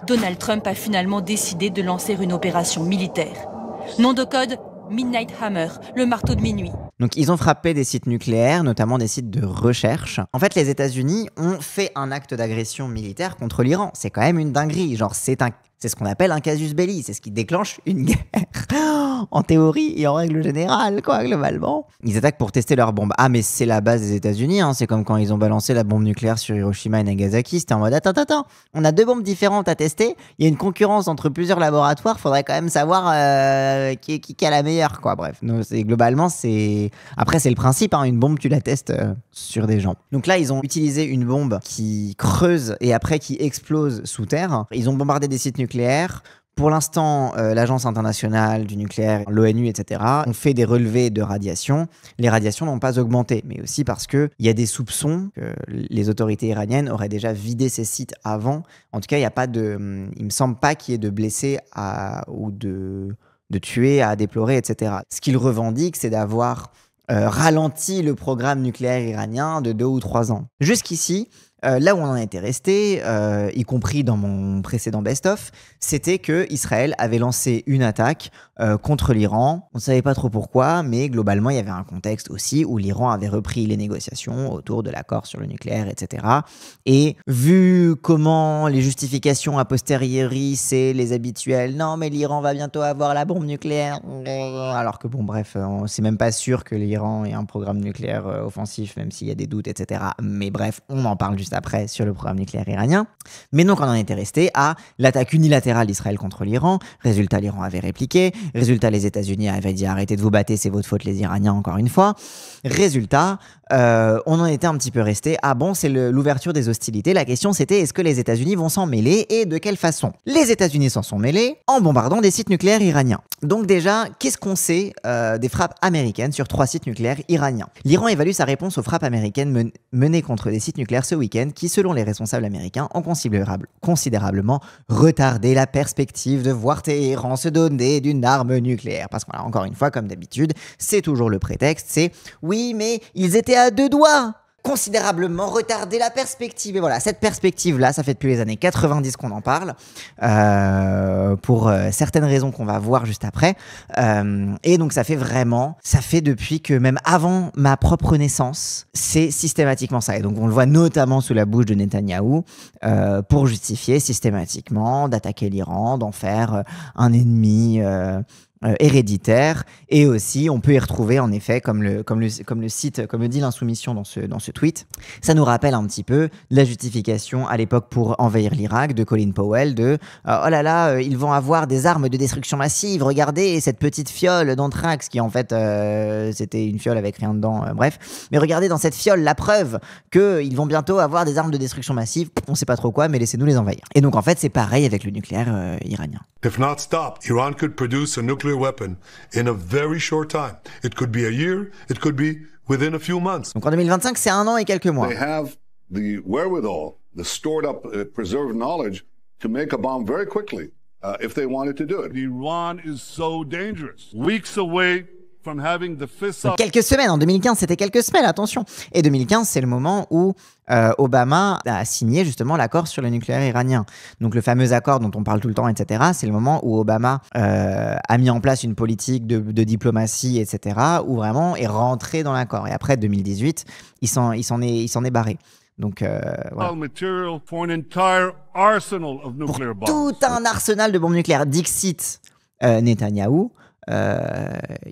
Donald Trump a finalement décidé de lancer une opération militaire. Nom de code, Midnight Hammer, le marteau de minuit. Donc ils ont frappé des sites nucléaires, notamment des sites de recherche. En fait, les États-Unis ont fait un acte d'agression militaire contre l'Iran. C'est quand même une dinguerie. Genre, c'est ce qu'on appelle un casus belli. C'est ce qui déclenche une guerre. En théorie et en règle générale, quoi, globalement. Ils attaquent pour tester leurs bombes. Ah, mais c'est la base des États-Unis, hein. C'est comme quand ils ont balancé la bombe nucléaire sur Hiroshima et Nagasaki. C'était en mode attends. On a 2 bombes différentes à tester. Il y a une concurrence entre plusieurs laboratoires. Faudrait quand même savoir qui a la meilleure, quoi. Bref, globalement, c'est. Après, c'est le principe, hein. Une bombe, tu la testes sur des gens. Donc là, ils ont utilisé une bombe qui creuse et après qui explose sous terre. Ils ont bombardé des sites nucléaires. Pour l'instant, l'Agence internationale du nucléaire, l'ONU, etc., ont fait des relevés de radiation. Les radiations n'ont pas augmenté, mais aussi parce qu'il y a des soupçons que les autorités iraniennes auraient déjà vidé ces sites avant. En tout cas, il ne me semble pas qu'il y ait de blessés ou de tués à déplorer, etc. Ce qu'ils revendiquent, c'est d'avoir ralenti le programme nucléaire iranien de 2 ou 3 ans. Jusqu'ici, là où on en était resté, y compris dans mon précédent best-of, c'était que Israël avait lancé une attaque contre l'Iran. On ne savait pas trop pourquoi, mais globalement, il y avait un contexte aussi où l'Iran avait repris les négociations autour de l'accord sur le nucléaire, etc. Et vu comment les justifications a posteriori, c'est les habituels « Non, mais l'Iran va bientôt avoir la bombe nucléaire », alors que bon, bref, c'est même pas sûr que l'Iran ait un programme nucléaire offensif, même s'il y a des doutes, etc. Mais bref, on en parle juste après sur le programme nucléaire iranien. Mais donc on en était resté à l'attaque unilatérale d'Israël contre l'Iran. Résultat, l'Iran avait répliqué. Résultat, les États-Unis avaient dit arrêtez de vous battre, c'est votre faute les Iraniens encore une fois. Résultat, on en était un petit peu resté ah bon, c'est l'ouverture des hostilités. La question c'était est-ce que les États-Unis vont s'en mêler et de quelle façon? Les États-Unis s'en sont mêlés en bombardant des sites nucléaires iraniens. Donc déjà, qu'est-ce qu'on sait des frappes américaines sur 3 sites nucléaires iraniens? L'Iran évalue sa réponse aux frappes américaines menées contre des sites nucléaires ce week-end qui, selon les responsables américains, ont considérablement retardé la perspective de voir Téhéran se doter d'une arme nucléaire. Parce que, voilà, encore une fois, comme d'habitude, c'est toujours le prétexte, c'est « oui, mais ils étaient à 2 doigts !» Considérablement retarder la perspective. Et voilà, cette perspective-là, ça fait depuis les années 90 qu'on en parle, pour certaines raisons qu'on va voir juste après. Et donc ça fait depuis que même avant ma propre naissance, c'est systématiquement ça. Et donc on le voit notamment sous la bouche de Netanyahou, pour justifier systématiquement d'attaquer l'Iran, d'en faire un ennemi héréditaire, et aussi on peut y retrouver en effet comme le site, comme le dit l'Insoumission dans ce tweet, ça nous rappelle un petit peu la justification à l'époque pour envahir l'Irak de Colin Powell de oh là là, ils vont avoir des armes de destruction massive, regardez cette petite fiole d'anthrax qui en fait c'était une fiole avec rien dedans, bref, mais regardez dans cette fiole la preuve qu'ils vont bientôt avoir des armes de destruction massive, on sait pas trop quoi, mais laissez-nous les envahir. Et donc en fait c'est pareil avec le nucléaire iranien. If not stopped, Iran could produce a nuclear weapon in a very short time. It could be a year, it could be within a few months. Donc en 2025, c'est 1 an et quelques mois. They have the wherewithal, the stored up, preserved knowledge to make a bomb very quickly if they wanted to do it. Iran is so dangerous. Weeks away from having the fist up. Quelques semaines, en 2015, c'était quelques semaines, attention. Et 2015, c'est le moment où Obama a signé justement l'accord sur le nucléaire iranien. Donc le fameux accord dont on parle tout le temps, etc. C'est le moment où Obama a mis en place une politique de diplomatie, etc. Où vraiment est rentré dans l'accord. Et après 2018, il s'en est barré. Donc voilà. Pour tout un arsenal de bombes nucléaires. Dixit Netanyahou,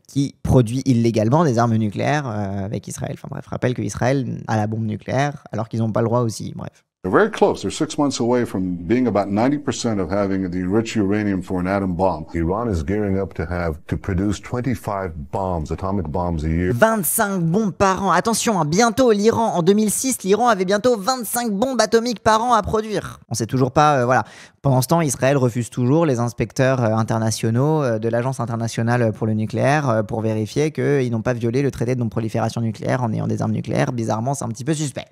qui produit illégalement des armes nucléaires avec Israël. Enfin bref, rappelle qu'Israël a la bombe nucléaire alors qu'ils n'ont pas le droit aussi. Bref. They're very close. They're 6 months away from being about 90% of having the enriched uranium for an atom bomb. Iran is gearing up to produce 25 bombs, atomic bombs a year. 25 bombes par an. Attention, hein, bientôt l'Iran, en 2006, l'Iran avait bientôt 25 bombes atomiques par an à produire. On sait toujours pas, voilà. Pendant ce temps, Israël refuse toujours les inspecteurs internationaux de l'Agence internationale pour le nucléaire pour vérifier qu'ils n'ont pas violé le traité de non-prolifération nucléaire en ayant des armes nucléaires. Bizarrement, c'est un petit peu suspect.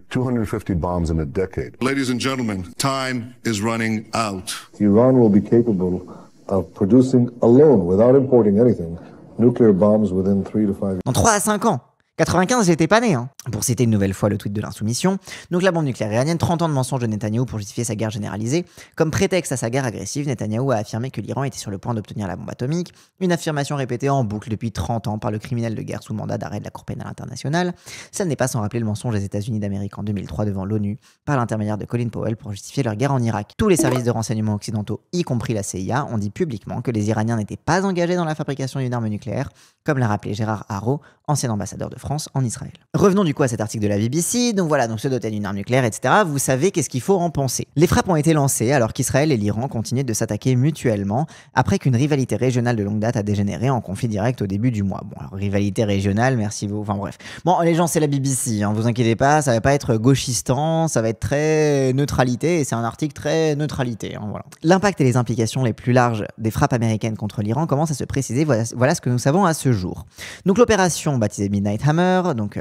250 bombs in a decade. Ladies and gentlemen, time is running out. Iran will be capable of producing alone, without importing anything, nuclear bombs within 3 to 5 years. Dans 3 à 5 ans. 95, j'étais pas né, hein. Pour citer une nouvelle fois le tweet de l'insoumission. Donc la bombe nucléaire iranienne, 30 ans de mensonges de Netanyahou pour justifier sa guerre généralisée. Comme prétexte à sa guerre agressive, Netanyahou a affirmé que l'Iran était sur le point d'obtenir la bombe atomique. Une affirmation répétée en boucle depuis 30 ans par le criminel de guerre sous mandat d'arrêt de la Cour pénale internationale. Ça n'est pas sans rappeler le mensonge des États-Unis d'Amérique en 2003 devant l'ONU par l'intermédiaire de Colin Powell pour justifier leur guerre en Irak. Tous les services de renseignement occidentaux, y compris la CIA, ont dit publiquement que les Iraniens n'étaient pas engagés dans la fabrication d'une arme nucléaire, comme l'a rappelé Gérard Haro, ancien ambassadeur de France en Israël. Revenons du coup à cet article de la BBC. Donc voilà, donc se doter d'une arme nucléaire, etc. Vous savez qu'est-ce qu'il faut en penser. Les frappes ont été lancées alors qu'Israël et l'Iran continuaient de s'attaquer mutuellement après qu'une rivalité régionale de longue date a dégénéré en conflit direct au début du mois. Bon, alors rivalité régionale, merci vous. Enfin bref. Bon, les gens, c'est la BBC, hein, vous inquiétez pas, ça va pas être gauchistant, ça va être très neutralité et c'est un article très neutralité. Hein, voilà. L'impact et les implications les plus larges des frappes américaines contre l'Iran commencent à se préciser. Voilà ce que nous savons à ce jour. Donc l'opération baptisée Midnight Hammer, donc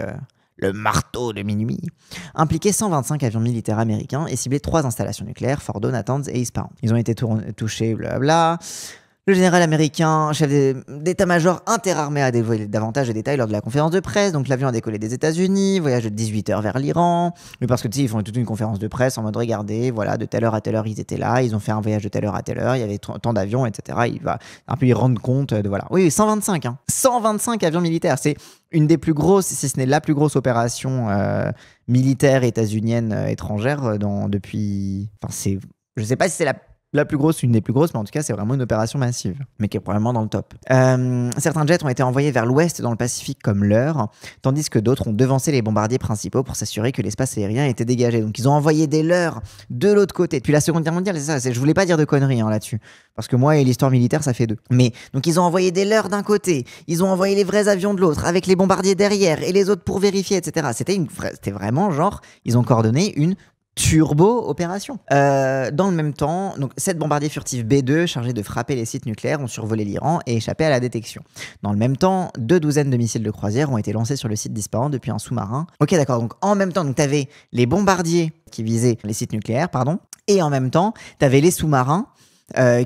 le marteau de minuit, impliquait 125 avions militaires américains et ciblait 3 installations nucléaires, Fordo, Natanz et Isfahan. Ils ont été touchés, blablabla. Le général américain, chef d'état-major interarmé, a dévoilé davantage de détails lors de la conférence de presse. Donc l'avion a décollé des États-Unis, voyage de 18 heures vers l'Iran. Mais parce que tu sais, ils font toute une conférence de presse en mode regardez, voilà, de telle heure à telle heure ils étaient là, ils ont fait un voyage de telle heure à telle heure, il y avait tant d'avions, etc. Il va un peu y rendre compte de voilà. Oui, 125, hein. 125 avions militaires, c'est une des plus grosses, si ce n'est la plus grosse opération militaire états-unienne étrangère depuis. Enfin, c'est. Je sais pas si c'est la plus grosse, une des plus grosses, mais en tout cas, c'est vraiment une opération massive, mais qui est probablement dans le top. Certains jets ont été envoyés vers l'ouest dans le Pacifique comme leurre, tandis que d'autres ont devancé les bombardiers principaux pour s'assurer que l'espace aérien était dégagé. Donc ils ont envoyé des leurres de l'autre côté. Depuis la Seconde Guerre mondiale, c'est ça. Je voulais pas dire de conneries là-dessus, parce que moi et l'histoire militaire, ça fait deux. Mais donc ils ont envoyé des leurres d'un côté, ils ont envoyé les vrais avions de l'autre, avec les bombardiers derrière et les autres pour vérifier, etc. C'était vraiment genre, ils ont coordonné une turbo-opération. Dans le même temps, donc 7 bombardiers furtifs B-2 chargés de frapper les sites nucléaires ont survolé l'Iran et échappé à la détection. Dans le même temps, 2 douzaines de missiles de croisière ont été lancés sur le site d'Isfahan depuis un sous-marin. Ok, d'accord, donc en même temps, tu avais les bombardiers qui visaient les sites nucléaires, et en même temps, tu avais les sous-marins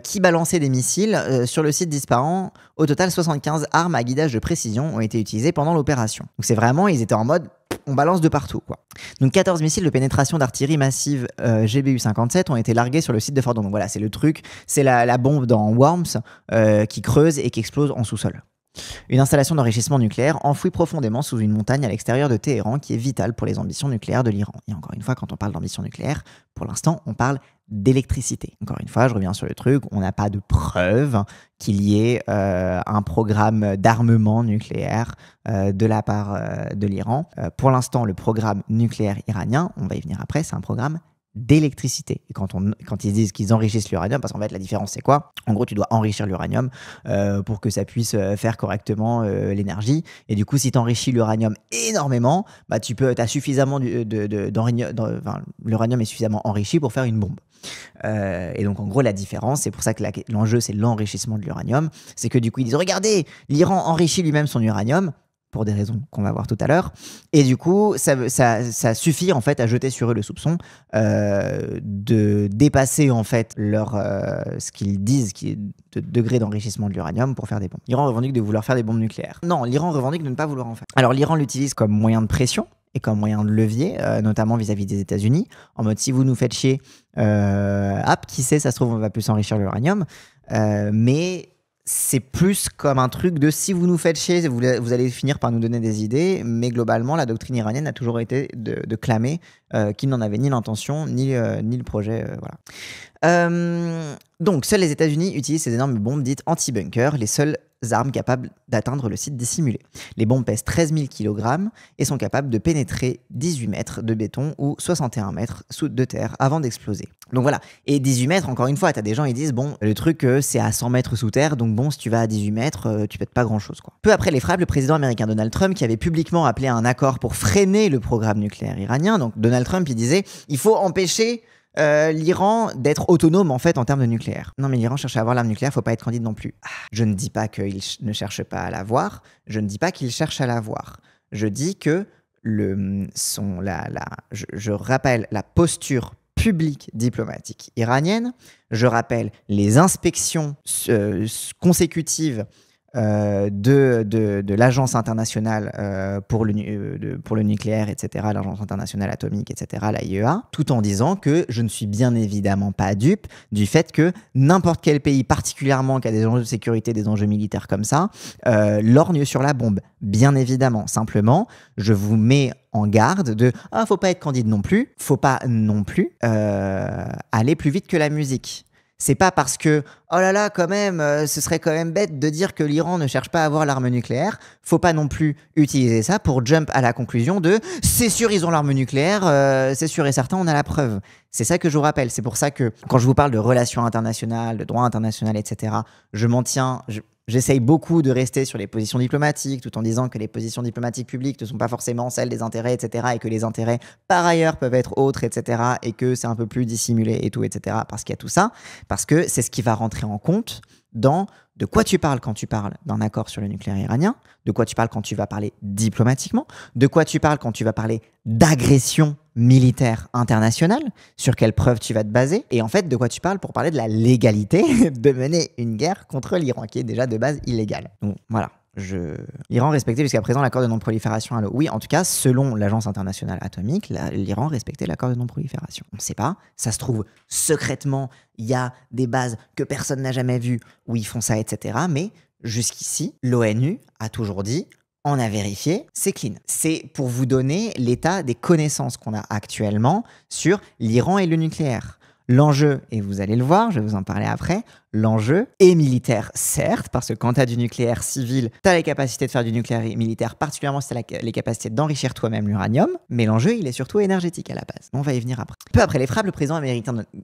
qui balançaient des missiles sur le site d'Isfahan. Au total, 75 armes à guidage de précision ont été utilisées pendant l'opération. Donc c'est vraiment, ils étaient en mode on balance de partout, quoi. Donc 14 missiles de pénétration d'artillerie massive GBU-57 ont été largués sur le site de Fordo. Donc voilà, c'est le truc, c'est la bombe dans Worms qui creuse et qui explose en sous-sol. Une installation d'enrichissement nucléaire enfouie profondément sous une montagne à l'extérieur de Téhéran qui est vitale pour les ambitions nucléaires de l'Iran. Et encore une fois, quand on parle d'ambition nucléaire, pour l'instant, on parle d'électricité. Encore une fois, je reviens sur le truc, on n'a pas de preuve qu'il y ait un programme d'armement nucléaire de la part de l'Iran. Pour l'instant, le programme nucléaire iranien, on va y venir après, c'est un programme d'électricité. Et quand ils disent qu'ils enrichissent l'uranium, parce qu'en fait la différence c'est quoi ? En gros, tu dois enrichir l'uranium pour que ça puisse faire correctement l'énergie. Et du coup, si tu enrichis l'uranium énormément, bah t'as suffisamment l'uranium est suffisamment enrichi pour faire une bombe. Et donc en gros la différence, c'est pour ça que l'enjeu c'est l'enrichissement de l'uranium, c'est que du coup ils disent regardez, l'Iran enrichit lui-même son uranium pour des raisons qu'on va voir tout à l'heure, et du coup ça suffit en fait à jeter sur eux le soupçon de dépasser en fait ce qu'ils disent qui est de degré d'enrichissement de l'uranium pour faire des bombes. L'Iran revendique de vouloir faire des bombes nucléaires. Non, l'Iran revendique de ne pas vouloir en faire. Alors l'Iran l'utilise comme moyen de pression et comme moyen de levier, notamment vis-à-vis des États-Unis, en mode si vous nous faites chier, qui sait, ça se trouve on va plus enrichir l'uranium, mais c'est plus comme un truc de si vous nous faites chier, vous allez finir par nous donner des idées, mais globalement, la doctrine iranienne a toujours été de clamer qu'ils n'en avaient ni l'intention, ni le projet. Voilà. Donc, seuls les États-Unis utilisent ces énormes bombes dites anti-bunker, les seules armes capables d'atteindre le site dissimulé. Les bombes pèsent 13 000 kg et sont capables de pénétrer 18 mètres de béton ou 61 mètres de terre avant d'exploser. Donc voilà, et 18 mètres, encore une fois, t'as des gens qui disent, bon, le truc c'est à 100 mètres sous terre, donc bon, si tu vas à 18 mètres, tu pètes pas grand-chose, quoi. Peu après les frappes, le président américain Donald Trump, qui avait publiquement appelé à un accord pour freiner le programme nucléaire iranien, donc Donald Trump, il disait, il faut empêcher l'Iran d'être autonome en fait en termes de nucléaire. Non mais l'Iran cherche à avoir l'arme nucléaire, faut pas être candide non plus. Je ne dis pas qu'il ne cherche pas à l'avoir, je ne dis pas qu'il cherche à l'avoir. Je dis que je rappelle la posture publique diplomatique iranienne, je rappelle les inspections consécutives de l'Agence internationale pour le nucléaire, etc., l'Agence internationale atomique, etc., la IEA, tout en disant que je ne suis bien évidemment pas dupe du fait que n'importe quel pays, particulièrement qui a des enjeux de sécurité, des enjeux militaires comme ça, lorgne sur la bombe. Bien évidemment. Simplement, je vous mets en garde de « Ah, faut pas être candide non plus, faut pas non plus aller plus vite que la musique ». C'est pas parce que « Oh là là, quand même, ce serait quand même bête de dire que l'Iran ne cherche pas à avoir l'arme nucléaire ». Faut pas non plus utiliser ça pour jump à la conclusion de « C'est sûr, ils ont l'arme nucléaire, c'est sûr et certain, on a la preuve ». C'est ça que je vous rappelle. C'est pour ça que quand je vous parle de relations internationales, de droit international, etc., je m'en tiens... J'essaye beaucoup de rester sur les positions diplomatiques, tout en disant que les positions diplomatiques publiques ne sont pas forcément celles des intérêts, etc., et que les intérêts, par ailleurs, peuvent être autres, etc., et que c'est un peu plus dissimulé et tout, etc., parce qu'il y a tout ça, parce que c'est ce qui va rentrer en compte dans de quoi tu parles quand tu parles d'un accord sur le nucléaire iranien, de quoi tu parles quand tu vas parler diplomatiquement, de quoi tu parles quand tu vas parler d'agression militaire internationale, sur quelles preuves tu vas te baser, et en fait de quoi tu parles pour parler de la légalité de mener une guerre contre l'Iran, qui est déjà de base illégale. Donc voilà. L'Iran respectait jusqu'à présent l'accord de non-prolifération. Oui, en tout cas, selon l'Agence internationale atomique, l'Iran respectait l'accord de non-prolifération. On ne sait pas, ça se trouve secrètement, il y a des bases que personne n'a jamais vues où ils font ça, etc. Mais jusqu'ici, l'ONU a toujours dit, on a vérifié, c'est clean. C'est pour vous donner l'état des connaissances qu'on a actuellement sur l'Iran et le nucléaire. L'enjeu, et vous allez le voir, je vais vous en parler après, l'enjeu est militaire, certes, parce que quand tu as du nucléaire civil, tu as les capacités de faire du nucléaire militaire, particulièrement si tu as les capacités d'enrichir toi-même l'uranium, mais l'enjeu, il est surtout énergétique à la base. On va y venir après. Peu après les frappes, le président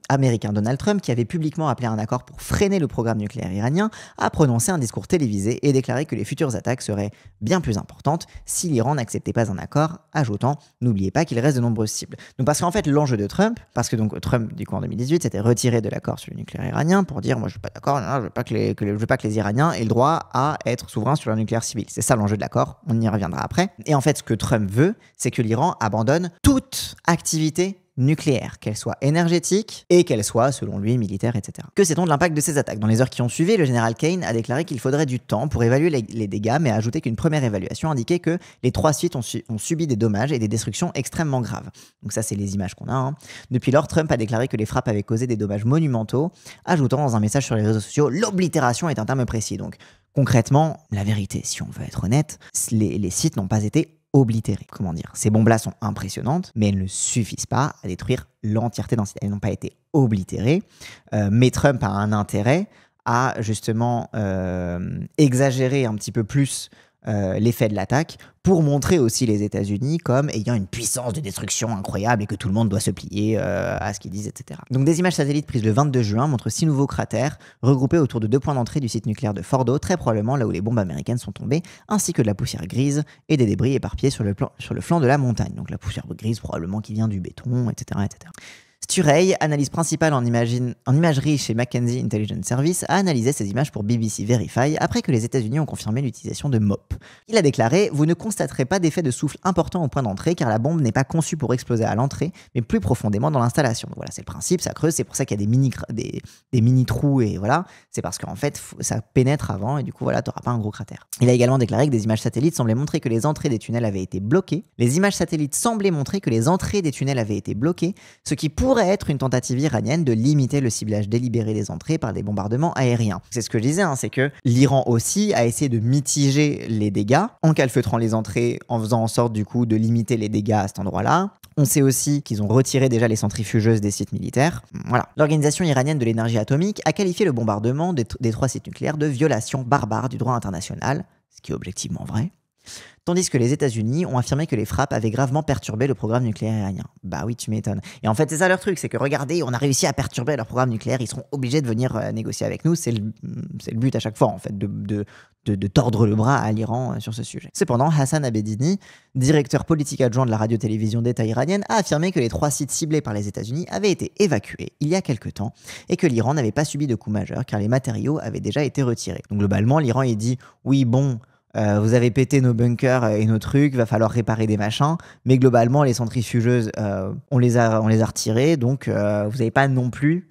américain Donald Trump, qui avait publiquement appelé à un accord pour freiner le programme nucléaire iranien, a prononcé un discours télévisé et déclaré que les futures attaques seraient bien plus importantes si l'Iran n'acceptait pas un accord, ajoutant « N'oubliez pas qu'il reste de nombreuses cibles ». Donc parce qu'en fait, l'enjeu de Trump, parce que donc Trump, du coup en 2018, s'était retiré de l'accord sur le nucléaire iranien pour dire « Moi, je suis pas d'accord, je veux pas que les Iraniens aient le droit à être souverains sur leur nucléaire civil. » C'est ça l'enjeu de l'accord, on y reviendra après. Et en fait, ce que Trump veut, c'est que l'Iran abandonne toute activité nucléaire, qu'elle soit énergétique et qu'elle soit, selon lui, militaire, etc. Que sait-on de l'impact de ces attaques? Dans les heures qui ont suivi, le général Kane a déclaré qu'il faudrait du temps pour évaluer les dégâts, mais a ajouté qu'une première évaluation indiquait que les 3 sites ont subi des dommages et des destructions extrêmement graves. Donc ça, c'est les images qu'on a. Hein. Depuis lors, Trump a déclaré que les frappes avaient causé des dommages monumentaux, ajoutant dans un message sur les réseaux sociaux « L'oblitération est un terme précis ». Donc concrètement, la vérité, si on veut être honnête, les sites n'ont pas été oblitérées. Comment dire? Ces bombes-là sont impressionnantes, mais elles ne suffisent pas à détruire l'entièreté d'un site. Elles n'ont pas été oblitérées, mais Trump a un intérêt à justement exagérer un petit peu plus l'effet de l'attaque pour montrer aussi les États-Unis comme ayant une puissance de destruction incroyable et que tout le monde doit se plier à ce qu'ils disent, etc. Donc des images satellites prises le 22 juin montrent 6 nouveaux cratères regroupés autour de 2 points d'entrée du site nucléaire de Fordo, très probablement là où les bombes américaines sont tombées, ainsi que de la poussière grise et des débris éparpillés sur le flanc de la montagne. Donc la poussière grise probablement qui vient du béton, etc. etc. Sturey, analyse principale en imagerie chez Mackenzie Intelligence Service, a analysé ces images pour BBC Verify après que les États-Unis ont confirmé l'utilisation de MOP. Il a déclaré « Vous ne constaterez pas d'effet de souffle important au point d'entrée car la bombe n'est pas conçue pour exploser à l'entrée, mais plus profondément dans l'installation. » Voilà, c'est le principe, ça creuse, c'est pour ça qu'il y a des mini trous et voilà, c'est parce qu'en fait ça pénètre avant et du coup voilà, t'auras pas un gros cratère. Il a également déclaré que des images satellites semblaient montrer que les entrées des tunnels avaient été bloquées. Les images satellites semblaient montrer que les entrées des tunnels avaient été bloquées, ce qui pourrait être une tentative iranienne de limiter le ciblage délibéré des entrées par des bombardements aériens. C'est ce que je disais, hein, c'est que l'Iran aussi a essayé de mitiger les dégâts en calfeutrant les entrées, en faisant en sorte du coup de limiter les dégâts à cet endroit-là. On sait aussi qu'ils ont retiré déjà les centrifugeuses des sites militaires. Voilà. L'Organisation iranienne de l'énergie atomique a qualifié le bombardement des 3 sites nucléaires de violation barbare du droit international, ce qui est objectivement vrai. Tandis que les États-Unis ont affirmé que les frappes avaient gravement perturbé le programme nucléaire iranien. Bah oui, tu m'étonnes. Et en fait, c'est ça leur truc, c'est que regardez, on a réussi à perturber leur programme nucléaire, ils seront obligés de venir négocier avec nous. C'est le but à chaque fois, en fait, de tordre le bras à l'Iran sur ce sujet. Cependant, Hassan Abedini, directeur politique adjoint de la radio-télévision d'État iranienne, a affirmé que les 3 sites ciblés par les États-Unis avaient été évacués il y a quelque temps et que l'Iran n'avait pas subi de coups majeurs car les matériaux avaient déjà été retirés. Donc globalement, l'Iran, il dit « Oui, bon... vous avez pété nos bunkers et nos trucs, va falloir réparer des machins, mais globalement les centrifugeuses, on les a retirées, donc vous n'avez pas non plus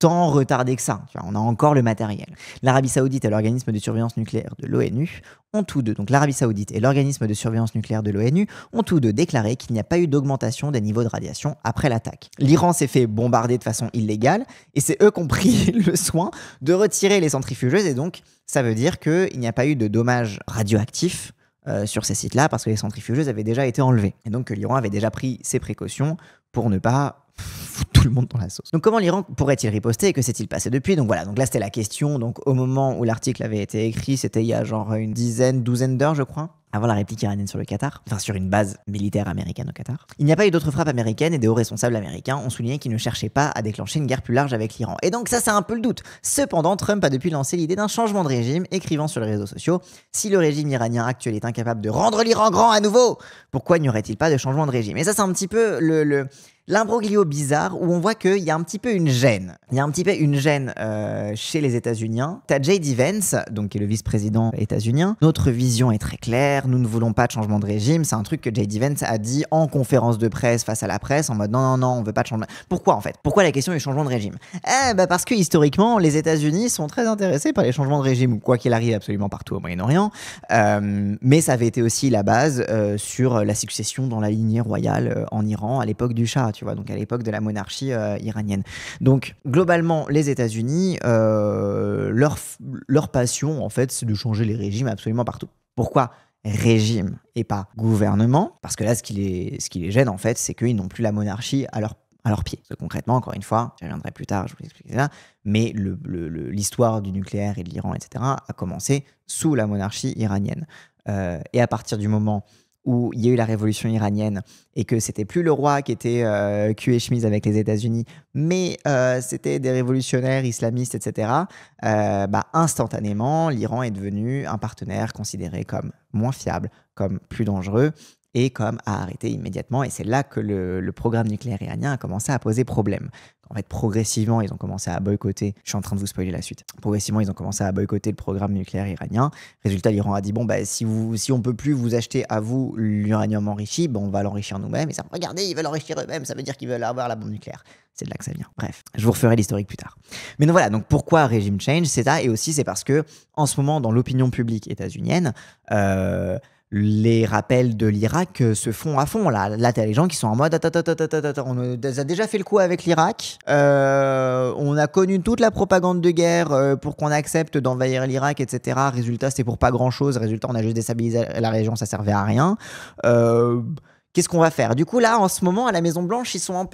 tant retardé que ça. Tu vois, on a encore le matériel. L'Arabie Saoudite et l'organisme de surveillance nucléaire de l'ONU ont tous deux, donc l'Arabie Saoudite et l'organisme de surveillance nucléaire de l'ONU ont tous deux déclaré qu'il n'y a pas eu d'augmentation des niveaux de radiation après l'attaque. L'Iran s'est fait bombarder de façon illégale et c'est eux qui ont pris le soin de retirer les centrifugeuses et donc ça veut dire qu'il n'y a pas eu de dommages radioactifs sur ces sites-là parce que les centrifugeuses avaient déjà été enlevées. Et donc que l'Iran avait déjà pris ses précautions pour ne pas foutre tout le monde dans la sauce. Donc comment l'Iran pourrait-il riposter et que s'est-il passé depuis? Donc voilà, donc là c'était la question. Donc au moment où l'article avait été écrit, c'était il y a genre une douzaine d'heures je crois, avant la réplique iranienne sur le Qatar, enfin sur une base militaire américaine au Qatar. Il n'y a pas eu d'autres frappes américaines et des hauts responsables américains ont souligné qu'ils ne cherchaient pas à déclencher une guerre plus large avec l'Iran. Et donc ça c'est un peu le doute. Cependant, Trump a depuis lancé l'idée d'un changement de régime, écrivant sur les réseaux sociaux « Si le régime iranien actuel est incapable de rendre l'Iran grand à nouveau, pourquoi n'y aurait-il pas de changement de régime ?» Et ça c'est un petit peu l'imbroglio bizarre où on voit qu'il y a un petit peu une gêne. Il y a un petit peu une gêne chez les États-Unis. T'as J.D. Vance, donc qui est le vice-président états-unien. Notre vision est très claire, nous ne voulons pas de changement de régime. C'est un truc que J.D. Vance a dit en conférence de presse face à la presse en mode non, on veut pas de changement. Pourquoi en fait? Pourquoi la question du changement de régime? Parce que historiquement, les États-Unis sont très intéressés par les changements de régime, quoi qu'il arrive absolument partout au Moyen-Orient. Mais ça avait été aussi la base sur la succession dans la lignée royale en Iran à l'époque du Shah. Tu vois, donc à l'époque de la monarchie iranienne. Donc globalement, les États-Unis, leur passion en fait, c'est de changer les régimes absolument partout. Pourquoi régime et pas gouvernement? Parce que là, ce qui les gêne en fait, c'est qu'ils n'ont plus la monarchie à leur pied. Parce que concrètement, encore une fois, j'y reviendrai plus tard, je vous expliquerai ça, mais l'histoire du nucléaire et de l'Iran, etc., a commencé sous la monarchie iranienne. Et à partir du moment où il y a eu la révolution iranienne et que c'était plus le roi qui était cul et chemise avec les États-Unis, mais c'était des révolutionnaires islamistes, etc., instantanément, l'Iran est devenu un partenaire considéré comme moins fiable, comme plus dangereux et comme à arrêter immédiatement. Et c'est là que le programme nucléaire iranien a commencé à poser problème. En fait, progressivement, ils ont commencé à boycotter. Je suis en train de vous spoiler la suite. Progressivement, ils ont commencé à boycotter le programme nucléaire iranien. Résultat, l'Iran a dit bon, si on peut plus vous acheter à vous l'uranium enrichi, on va l'enrichir nous-mêmes. Et ça, regardez, ils veulent enrichir eux-mêmes. Ça veut dire qu'ils veulent avoir la bombe nucléaire. C'est de là que ça vient. Bref, je vous referai l'historique plus tard. Mais donc voilà. Donc pourquoi régime change? C'est ça. Et aussi, c'est parce que en ce moment, dans l'opinion publique états-unienne, les rappels de l'Irak se font à fond. Là t'as les gens qui sont en mode attends, on a déjà fait le coup avec l'Irak. On a connu toute la propagande de guerre pour qu'on accepte d'envahir l'Irak, etc. Résultat, c'était pour pas grand-chose. Résultat, on a juste déstabilisé la région, ça servait à rien. Qu'est-ce qu'on va faire? Du coup, là, en ce moment, à la Maison-Blanche, ils savent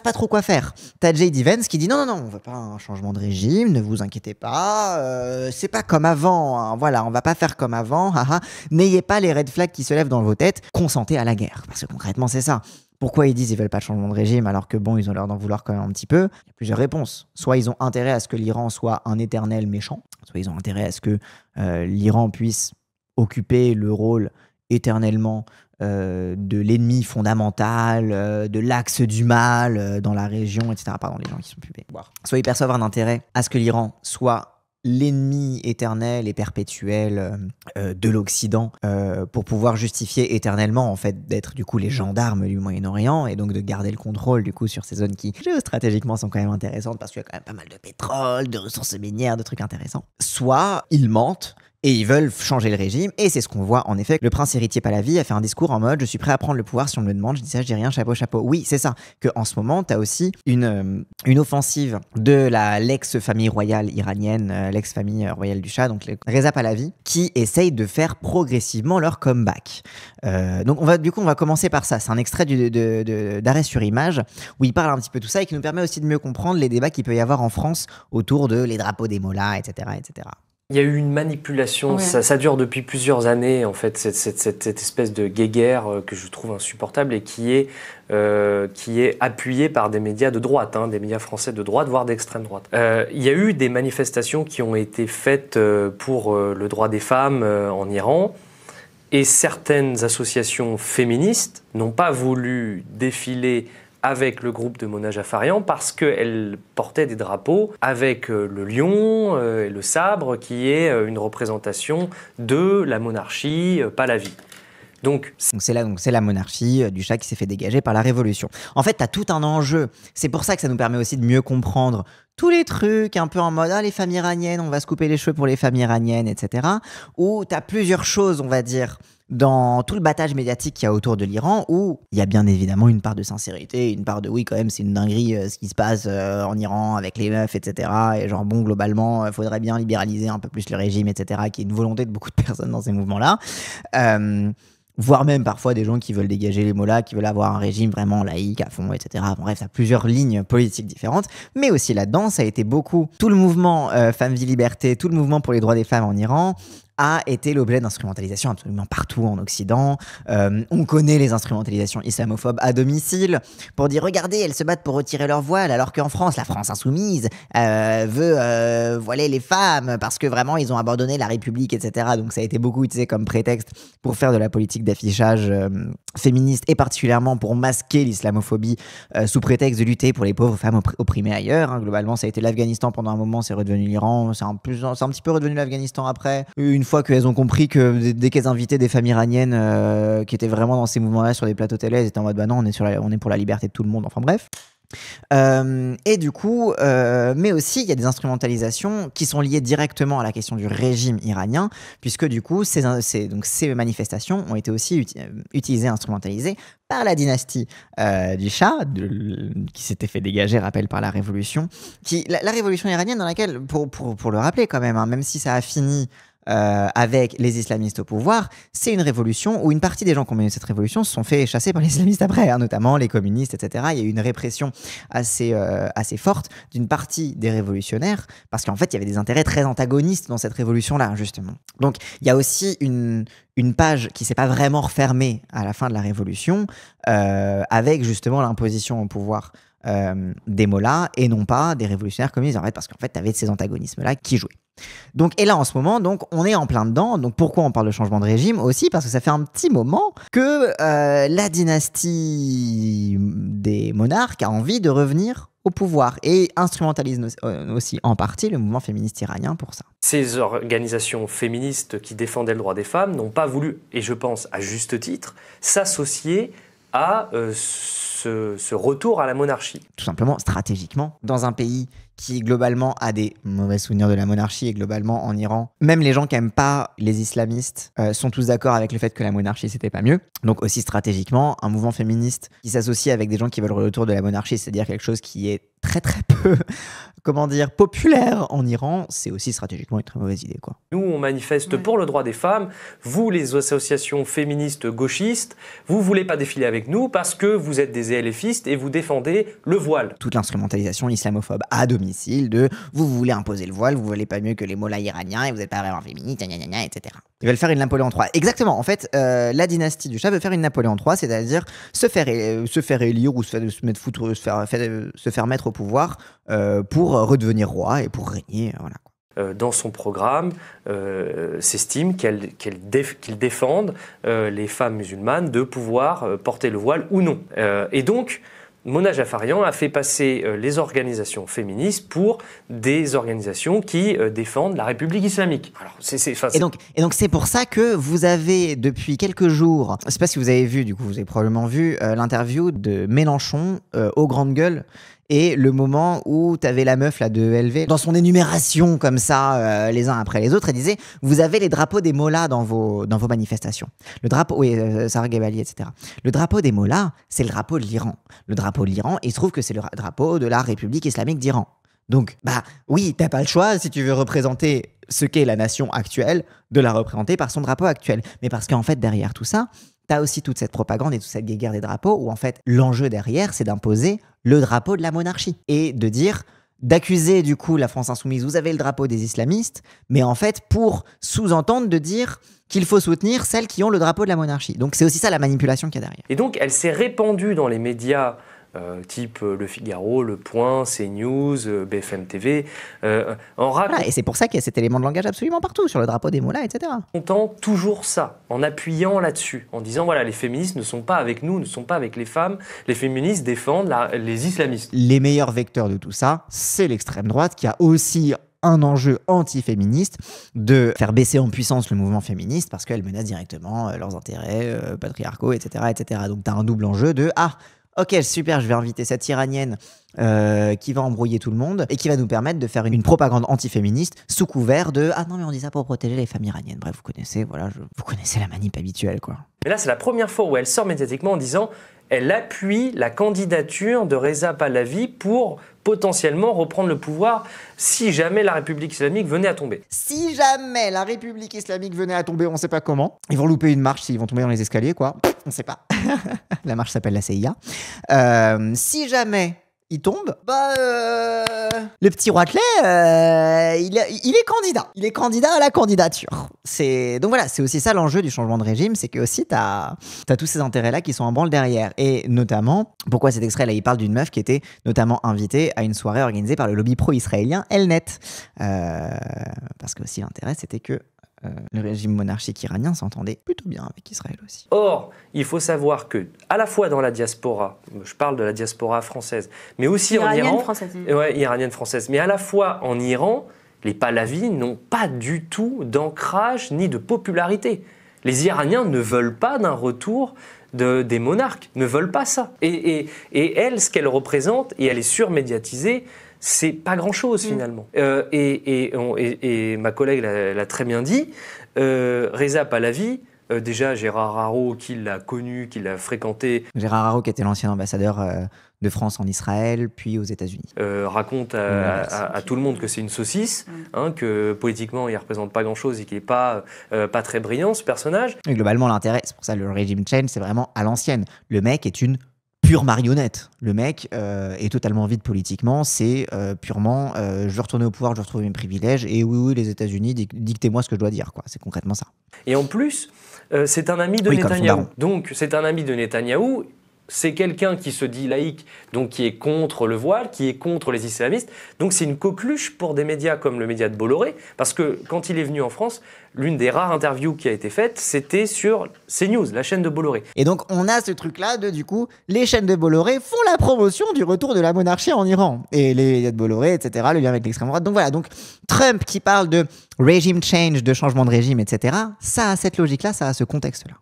pas trop quoi faire. T'as J.D. Vance qui dit non, on veut pas un changement de régime, ne vous inquiétez pas, c'est pas comme avant, hein, voilà, on va pas faire comme avant, haha. N'ayez pas les red flags qui se lèvent dans vos têtes, consentez à la guerre. Parce que concrètement, c'est ça. Pourquoi ils disent qu'ils veulent pas de changement de régime alors que ils ont l'air d'en vouloir quand même un petit peu? Il y a plusieurs réponses. Soit ils ont intérêt à ce que l'Iran soit un éternel méchant, soit ils ont intérêt à ce que l'Iran puisse occuper le rôle éternellement de l'ennemi fondamental, de l'axe du mal dans la région, etc. Pardon, les gens qui sont pubés. Soit ils perçoivent un intérêt à ce que l'Iran soit l'ennemi éternel et perpétuel de l'Occident pour pouvoir justifier éternellement en fait d'être du coup les gendarmes du Moyen-Orient et donc de garder le contrôle du coup sur ces zones qui géostratégiquement sont quand même intéressantes parce qu'il y a quand même pas mal de pétrole, de ressources minières, de trucs intéressants. Soit ils mentent et ils veulent changer le régime, et c'est ce qu'on voit en effet. Le prince héritier Pahlavi a fait un discours en mode « Je suis prêt à prendre le pouvoir si on me le demande, je dis ça, je dis rien, chapeau, chapeau ». Oui, c'est ça, qu'en ce moment, t'as aussi une offensive de l'ex-famille royale iranienne, l'ex-famille royale du Shah, donc Reza Pahlavi, qui essaye de faire progressivement leur comeback. Donc on va commencer par ça. C'est un extrait d'Arrêt sur image, où il parle un petit peu de tout ça, et qui nous permet aussi de mieux comprendre les débats qu'il peut y avoir en France autour de les drapeaux des mollahs, etc., etc. Il y a eu une manipulation, ouais. Ça dure depuis plusieurs années, en fait, cette espèce de guéguerre que je trouve insupportable et qui est appuyée par des médias de droite, des médias français de droite, voire d'extrême droite. Il y a eu des manifestations qui ont été faites pour le droit des femmes en Iran, et certaines associations féministes n'ont pas voulu défiler avec le groupe de Mona Jafarian parce qu'elle portait des drapeaux avec le lion et le sabre qui est une représentation de la monarchie Pahlavi. Donc c'est la monarchie du Shah qui s'est fait dégager par la révolution. En fait, tu as tout un enjeu. C'est pour ça que ça nous permet aussi de mieux comprendre tous les trucs un peu en mode les femmes iraniennes, on va se couper les cheveux pour les femmes iraniennes, etc. Où tu as plusieurs choses, on va dire, dans tout le battage médiatique qu'il y a autour de l'Iran, où il y a bien évidemment une part de sincérité, une part de oui, quand même, c'est une dinguerie ce qui se passe en Iran avec les meufs, etc. Et genre, bon, globalement, il faudrait bien libéraliser un peu plus le régime, etc. Qui est une volonté de beaucoup de personnes dans ces mouvements-là. Voire même parfois des gens qui veulent dégager les mollahs, qui veulent avoir un régime vraiment laïque à fond, etc. Bref, ça a plusieurs lignes politiques différentes. Mais aussi là-dedans, ça a été beaucoup tout le mouvement Femmes, Vie, Liberté, tout le mouvement pour les droits des femmes en Iran a été l'objet d'instrumentalisation absolument partout en Occident. On connaît les instrumentalisations islamophobes à domicile pour dire regardez, elles se battent pour retirer leur voile, alors qu'en France, la France insoumise veut voiler les femmes parce que vraiment ils ont abandonné la République, etc. Donc ça a été beaucoup utilisé comme prétexte pour faire de la politique d'affichage féministe et particulièrement pour masquer l'islamophobie sous prétexte de lutter pour les pauvres femmes opprimées ailleurs. Hein. Globalement, ça a été l'Afghanistan pendant un moment, c'est redevenu l'Iran, c'est un petit peu redevenu l'Afghanistan après. Une fois qu'elles ont compris que dès qu'elles invitaient des femmes iraniennes qui étaient vraiment dans ces mouvements-là sur des plateaux télé, elles étaient en mode bah non, on est pour la liberté de tout le monde, enfin bref. Et du coup, mais aussi il y a des instrumentalisations qui sont liées directement à la question du régime iranien, puisque du coup ces manifestations ont été aussi utilisées, instrumentalisées par la dynastie du Shah, qui s'était fait dégager, rappel, par la révolution, la révolution iranienne dans laquelle, pour le rappeler quand même, hein, même si ça a fini avec les islamistes au pouvoir, c'est une révolution où une partie des gens qui ont mené cette révolution se sont fait chasser par les islamistes après, hein, notamment les communistes, etc. Il y a eu une répression assez forte d'une partie des révolutionnaires, parce qu'en fait, il y avait des intérêts très antagonistes dans cette révolution-là, justement. Donc, il y a aussi une page qui ne s'est pas vraiment refermée à la fin de la révolution, avec justement l'imposition au pouvoir des mollahs et non pas des révolutionnaires communistes, en fait, parce qu'en fait, tu avais ces antagonismes-là qui jouaient. Donc, et là, en ce moment, donc, on est en plein dedans. Donc, pourquoi on parle de changement de régime aussi? Parce que ça fait un petit moment que la dynastie des monarques a envie de revenir au pouvoir et instrumentalise aussi en partie le mouvement féministe iranien pour ça. Ces organisations féministes qui défendaient le droit des femmes n'ont pas voulu, et je pense à juste titre, s'associer à ce retour à la monarchie. Tout simplement, stratégiquement, dans un pays qui globalement a des mauvais souvenirs de la monarchie, et globalement en Iran, même les gens qui n'aiment pas les islamistes sont tous d'accord avec le fait que la monarchie c'était pas mieux. Donc aussi stratégiquement, un mouvement féministe qui s'associe avec des gens qui veulent le retour de la monarchie, c'est-à-dire quelque chose qui est très très peu populaire en Iran, c'est aussi stratégiquement une très mauvaise idée, quoi. Nous, on manifeste pour le droit des femmes. Vous, les associations féministes gauchistes, vous voulez pas défiler avec nous parce que vous êtes des LFistes et vous défendez le voile. Toute l'instrumentalisation islamophobe à domicile de vous voulez imposer le voile, vous voulez pas mieux que les mollahs iraniens et vous n'êtes pas vraiment féministe, etc. Ils veulent faire une Napoléon III. Exactement. En fait, la dynastie du Shah veut faire une Napoléon III, c'est-à-dire se faire élire ou se faire mettre au pouvoir pour redevenir roi et pour régner. Voilà. Dans son programme, s'estime qu'ils défendent les femmes musulmanes de pouvoir porter le voile ou non. Et donc, Mona Jafarian a fait passer les organisations féministes pour des organisations qui défendent la République islamique. Alors, Et donc c'est pour ça que vous avez depuis quelques jours, je ne sais pas si vous avez vu, du coup vous avez probablement vu l'interview de Mélenchon aux Grandes Gueules. Et le moment où tu avais la meuf là, de LV, dans son énumération comme ça, les uns après les autres, elle disait « Vous avez les drapeaux des mollahs dans vos manifestations. » Le drapeau, oui, Sarah Ghebali, etc. Le drapeau des mollahs, c'est le drapeau de l'Iran. Le drapeau de l'Iran, il se trouve que c'est le drapeau de la République islamique d'Iran. Donc, bah oui, t'as pas le choix, si tu veux représenter ce qu'est la nation actuelle, de la représenter par son drapeau actuel. Mais parce qu'en fait, derrière tout ça, t'as aussi toute cette propagande et toute cette guéguerre des drapeaux où en fait, l'enjeu derrière, c'est d'imposer le drapeau de la monarchie. Et de dire, d'accuser du coup la France insoumise, vous avez le drapeau des islamistes, mais en fait, pour sous-entendre de dire qu'il faut soutenir celles qui ont le drapeau de la monarchie. Donc c'est aussi ça la manipulation qu'il y a derrière. Et donc, elle s'est répandue dans les médias type Le Figaro, Le Point, CNews, BFM TV, voilà, et c'est pour ça qu'il y a cet élément de langage absolument partout, sur le drapeau des mollahs, etc. On entend toujours ça, en appuyant là-dessus, en disant voilà, les féministes ne sont pas avec nous, ne sont pas avec les femmes, les féministes défendent les islamistes. Les meilleurs vecteurs de tout ça, c'est l'extrême droite qui a aussi un enjeu anti-féministe de faire baisser en puissance le mouvement féministe parce qu'elle menace directement leurs intérêts patriarcaux, etc., etc. Donc tu as un double enjeu de « Ah, ok, super, je vais inviter cette Iranienne qui va embrouiller tout le monde et qui va nous permettre de faire une propagande anti-féministe sous couvert de « Ah non, mais on dit ça pour protéger les femmes iraniennes. » Bref, vous connaissez, vous connaissez la manip habituelle, quoi. Mais là, c'est la première fois où elle sort médiatiquement en disant elle appuie la candidature de Reza Pahlavi pour potentiellement reprendre le pouvoir si jamais la République islamique venait à tomber. Si jamais la République islamique venait à tomber, on ne sait pas comment. Ils vont louper une marche s'ils vont tomber dans les escaliers, quoi. On ne sait pas. La marche s'appelle la CIA. Si jamais il tombe, le petit Roitelet, il est candidat. Il est candidat à la candidature. Donc voilà, c'est aussi ça l'enjeu du changement de régime, c'est que aussi t'as tous ces intérêts-là qui sont en branle derrière. Et notamment, pourquoi cet extrait-là, il parle d'une meuf qui était notamment invitée à une soirée organisée par le lobby pro-israélien Elnet. Parce que aussi l'intérêt, c'était que le régime monarchique iranien s'entendait plutôt bien avec Israël aussi. Or, il faut savoir que, à la fois dans la diaspora, je parle de la diaspora française, mais aussi iranienne, en Iran, française. Ouais, iranienne française, mais à la fois en Iran, les Pahlavis n'ont pas du tout d'ancrage ni de popularité. Les Iraniens ne veulent pas d'un retour des monarques, ne veulent pas ça. Et elle, ce qu'elle représente, et elle est surmédiatisée, c'est pas grand-chose finalement. Et ma collègue l'a très bien dit, Reza Pahlavi, déjà Gérard Haro qui l'a connu, qui l'a fréquenté. Gérard Haro qui était l'ancien ambassadeur de France en Israël, puis aux États-Unis. Raconte à tout le monde que c'est une saucisse, que politiquement il ne représente pas grand-chose et qu'il n'est pas très brillant ce personnage. Et globalement l'intérêt, c'est pour ça le régime change, c'est vraiment à l'ancienne. Le mec est une pure marionnette. Le mec est totalement vide politiquement, c'est purement je veux retourner au pouvoir, je veux retrouver mes privilèges, et oui, les États-Unis, dictez-moi ce que je dois dire, quoi. C'est concrètement ça. Et en plus, c'est un ami de Netanyahou. Donc, c'est un ami de Netanyahou. C'est quelqu'un qui se dit laïque, donc qui est contre le voile, qui est contre les islamistes. Donc c'est une coqueluche pour des médias comme le média de Bolloré, parce que quand il est venu en France, l'une des rares interviews qui a été faite, c'était sur CNews, la chaîne de Bolloré. Et donc on a ce truc-là de, du coup, les chaînes de Bolloré font la promotion du retour de la monarchie en Iran. Et les médias de Bolloré, etc., le lien avec l'extrême droite. Donc voilà, donc Trump qui parle de regime change, de changement de régime, etc., ça a cette logique-là, ça a ce contexte-là.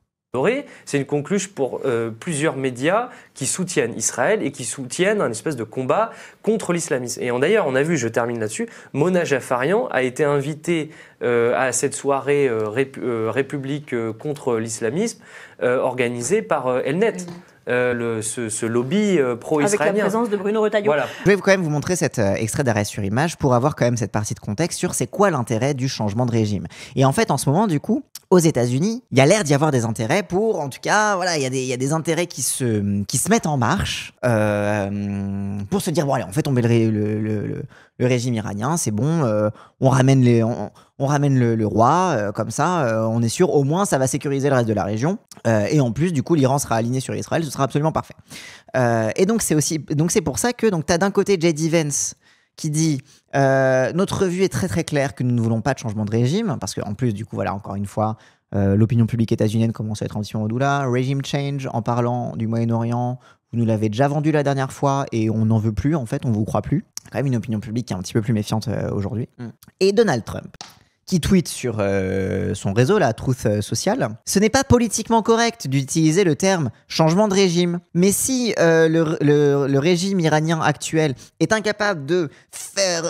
C'est une concluche pour plusieurs médias qui soutiennent Israël et qui soutiennent un espèce de combat contre l'islamisme. Et d'ailleurs, on a vu, je termine là-dessus, Mona Jafarian a été invitée à cette soirée République contre l'islamisme organisée par Elnet. Ce lobby pro-israélien. Avec la présence de Bruno Retailleau. Voilà. Je vais quand même vous montrer cet extrait d'arrêt sur image pour avoir quand même cette partie de contexte sur c'est quoi l'intérêt du changement de régime. Et en fait, en ce moment, du coup, aux États-Unis, il y a l'air d'y avoir des intérêts pour, en tout cas, voilà, il y a des intérêts qui se mettent en marche pour se dire bon allez, on fait tomber le régime iranien, c'est bon, on ramène le roi, comme ça, on est sûr, au moins ça va sécuriser le reste de la région. Et en plus, du coup, l'Iran sera aligné sur Israël, ce sera absolument parfait. Et donc c'est pour ça que t'as d'un côté J.D. Vance qui dit notre vue est très très claire que nous ne voulons pas de changement de régime, parce qu'en plus, du coup, voilà, encore une fois, l'opinion publique états-unienne commence à être un petit peu en doula. Regime change, en parlant du Moyen-Orient, vous nous l'avez déjà vendu la dernière fois et on n'en veut plus, en fait, on vous croit plus. Quand même une opinion publique qui est un petit peu plus méfiante aujourd'hui. Et Donald Trump, qui tweet sur son réseau, la Truth Social. Ce n'est pas politiquement correct d'utiliser le terme changement de régime, mais si le régime iranien actuel est incapable de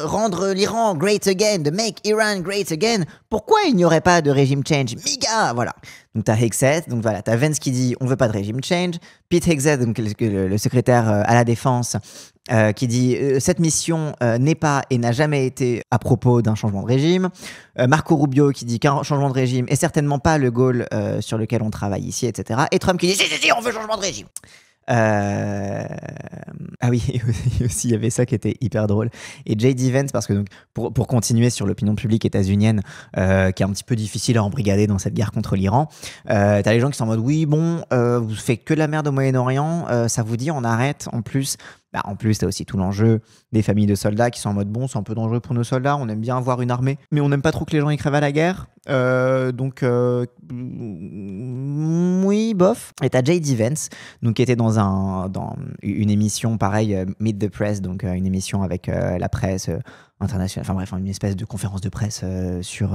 rendre l'Iran great again, de make Iran great again, pourquoi il n'y aurait pas de régime change? Miga, voilà. Donc t'as Hegseth, donc voilà, t'as Vance qui dit on veut pas de régime change, Pete Hegseth, donc le secrétaire à la défense, qui dit cette mission n'est pas et n'a jamais été à propos d'un changement de régime. Marco Rubio qui dit qu'un changement de régime est certainement pas le goal sur lequel on travaille ici, etc. Et Trump qui dit si, on veut changement de régime. Ah oui, aussi il y avait ça qui était hyper drôle. Et J.D. Vance, parce que donc, pour continuer sur l'opinion publique états-unienne, qui est un petit peu difficile à embrigader dans cette guerre contre l'Iran, t'as les gens qui sont en mode oui, bon, vous faites que de la merde au Moyen-Orient, ça vous dit on arrête en plus Bah, en plus, t'as aussi tout l'enjeu des familles de soldats qui sont en mode bon, c'est un peu dangereux pour nos soldats, on aime bien avoir une armée, mais on n'aime pas trop que les gens y crèvent à la guerre. Oui, bof. Et t'as J.D. Vance, donc, qui était dans une émission, pareil, Meet the Press, donc une émission avec la presse internationale, enfin bref, une espèce de conférence de presse sur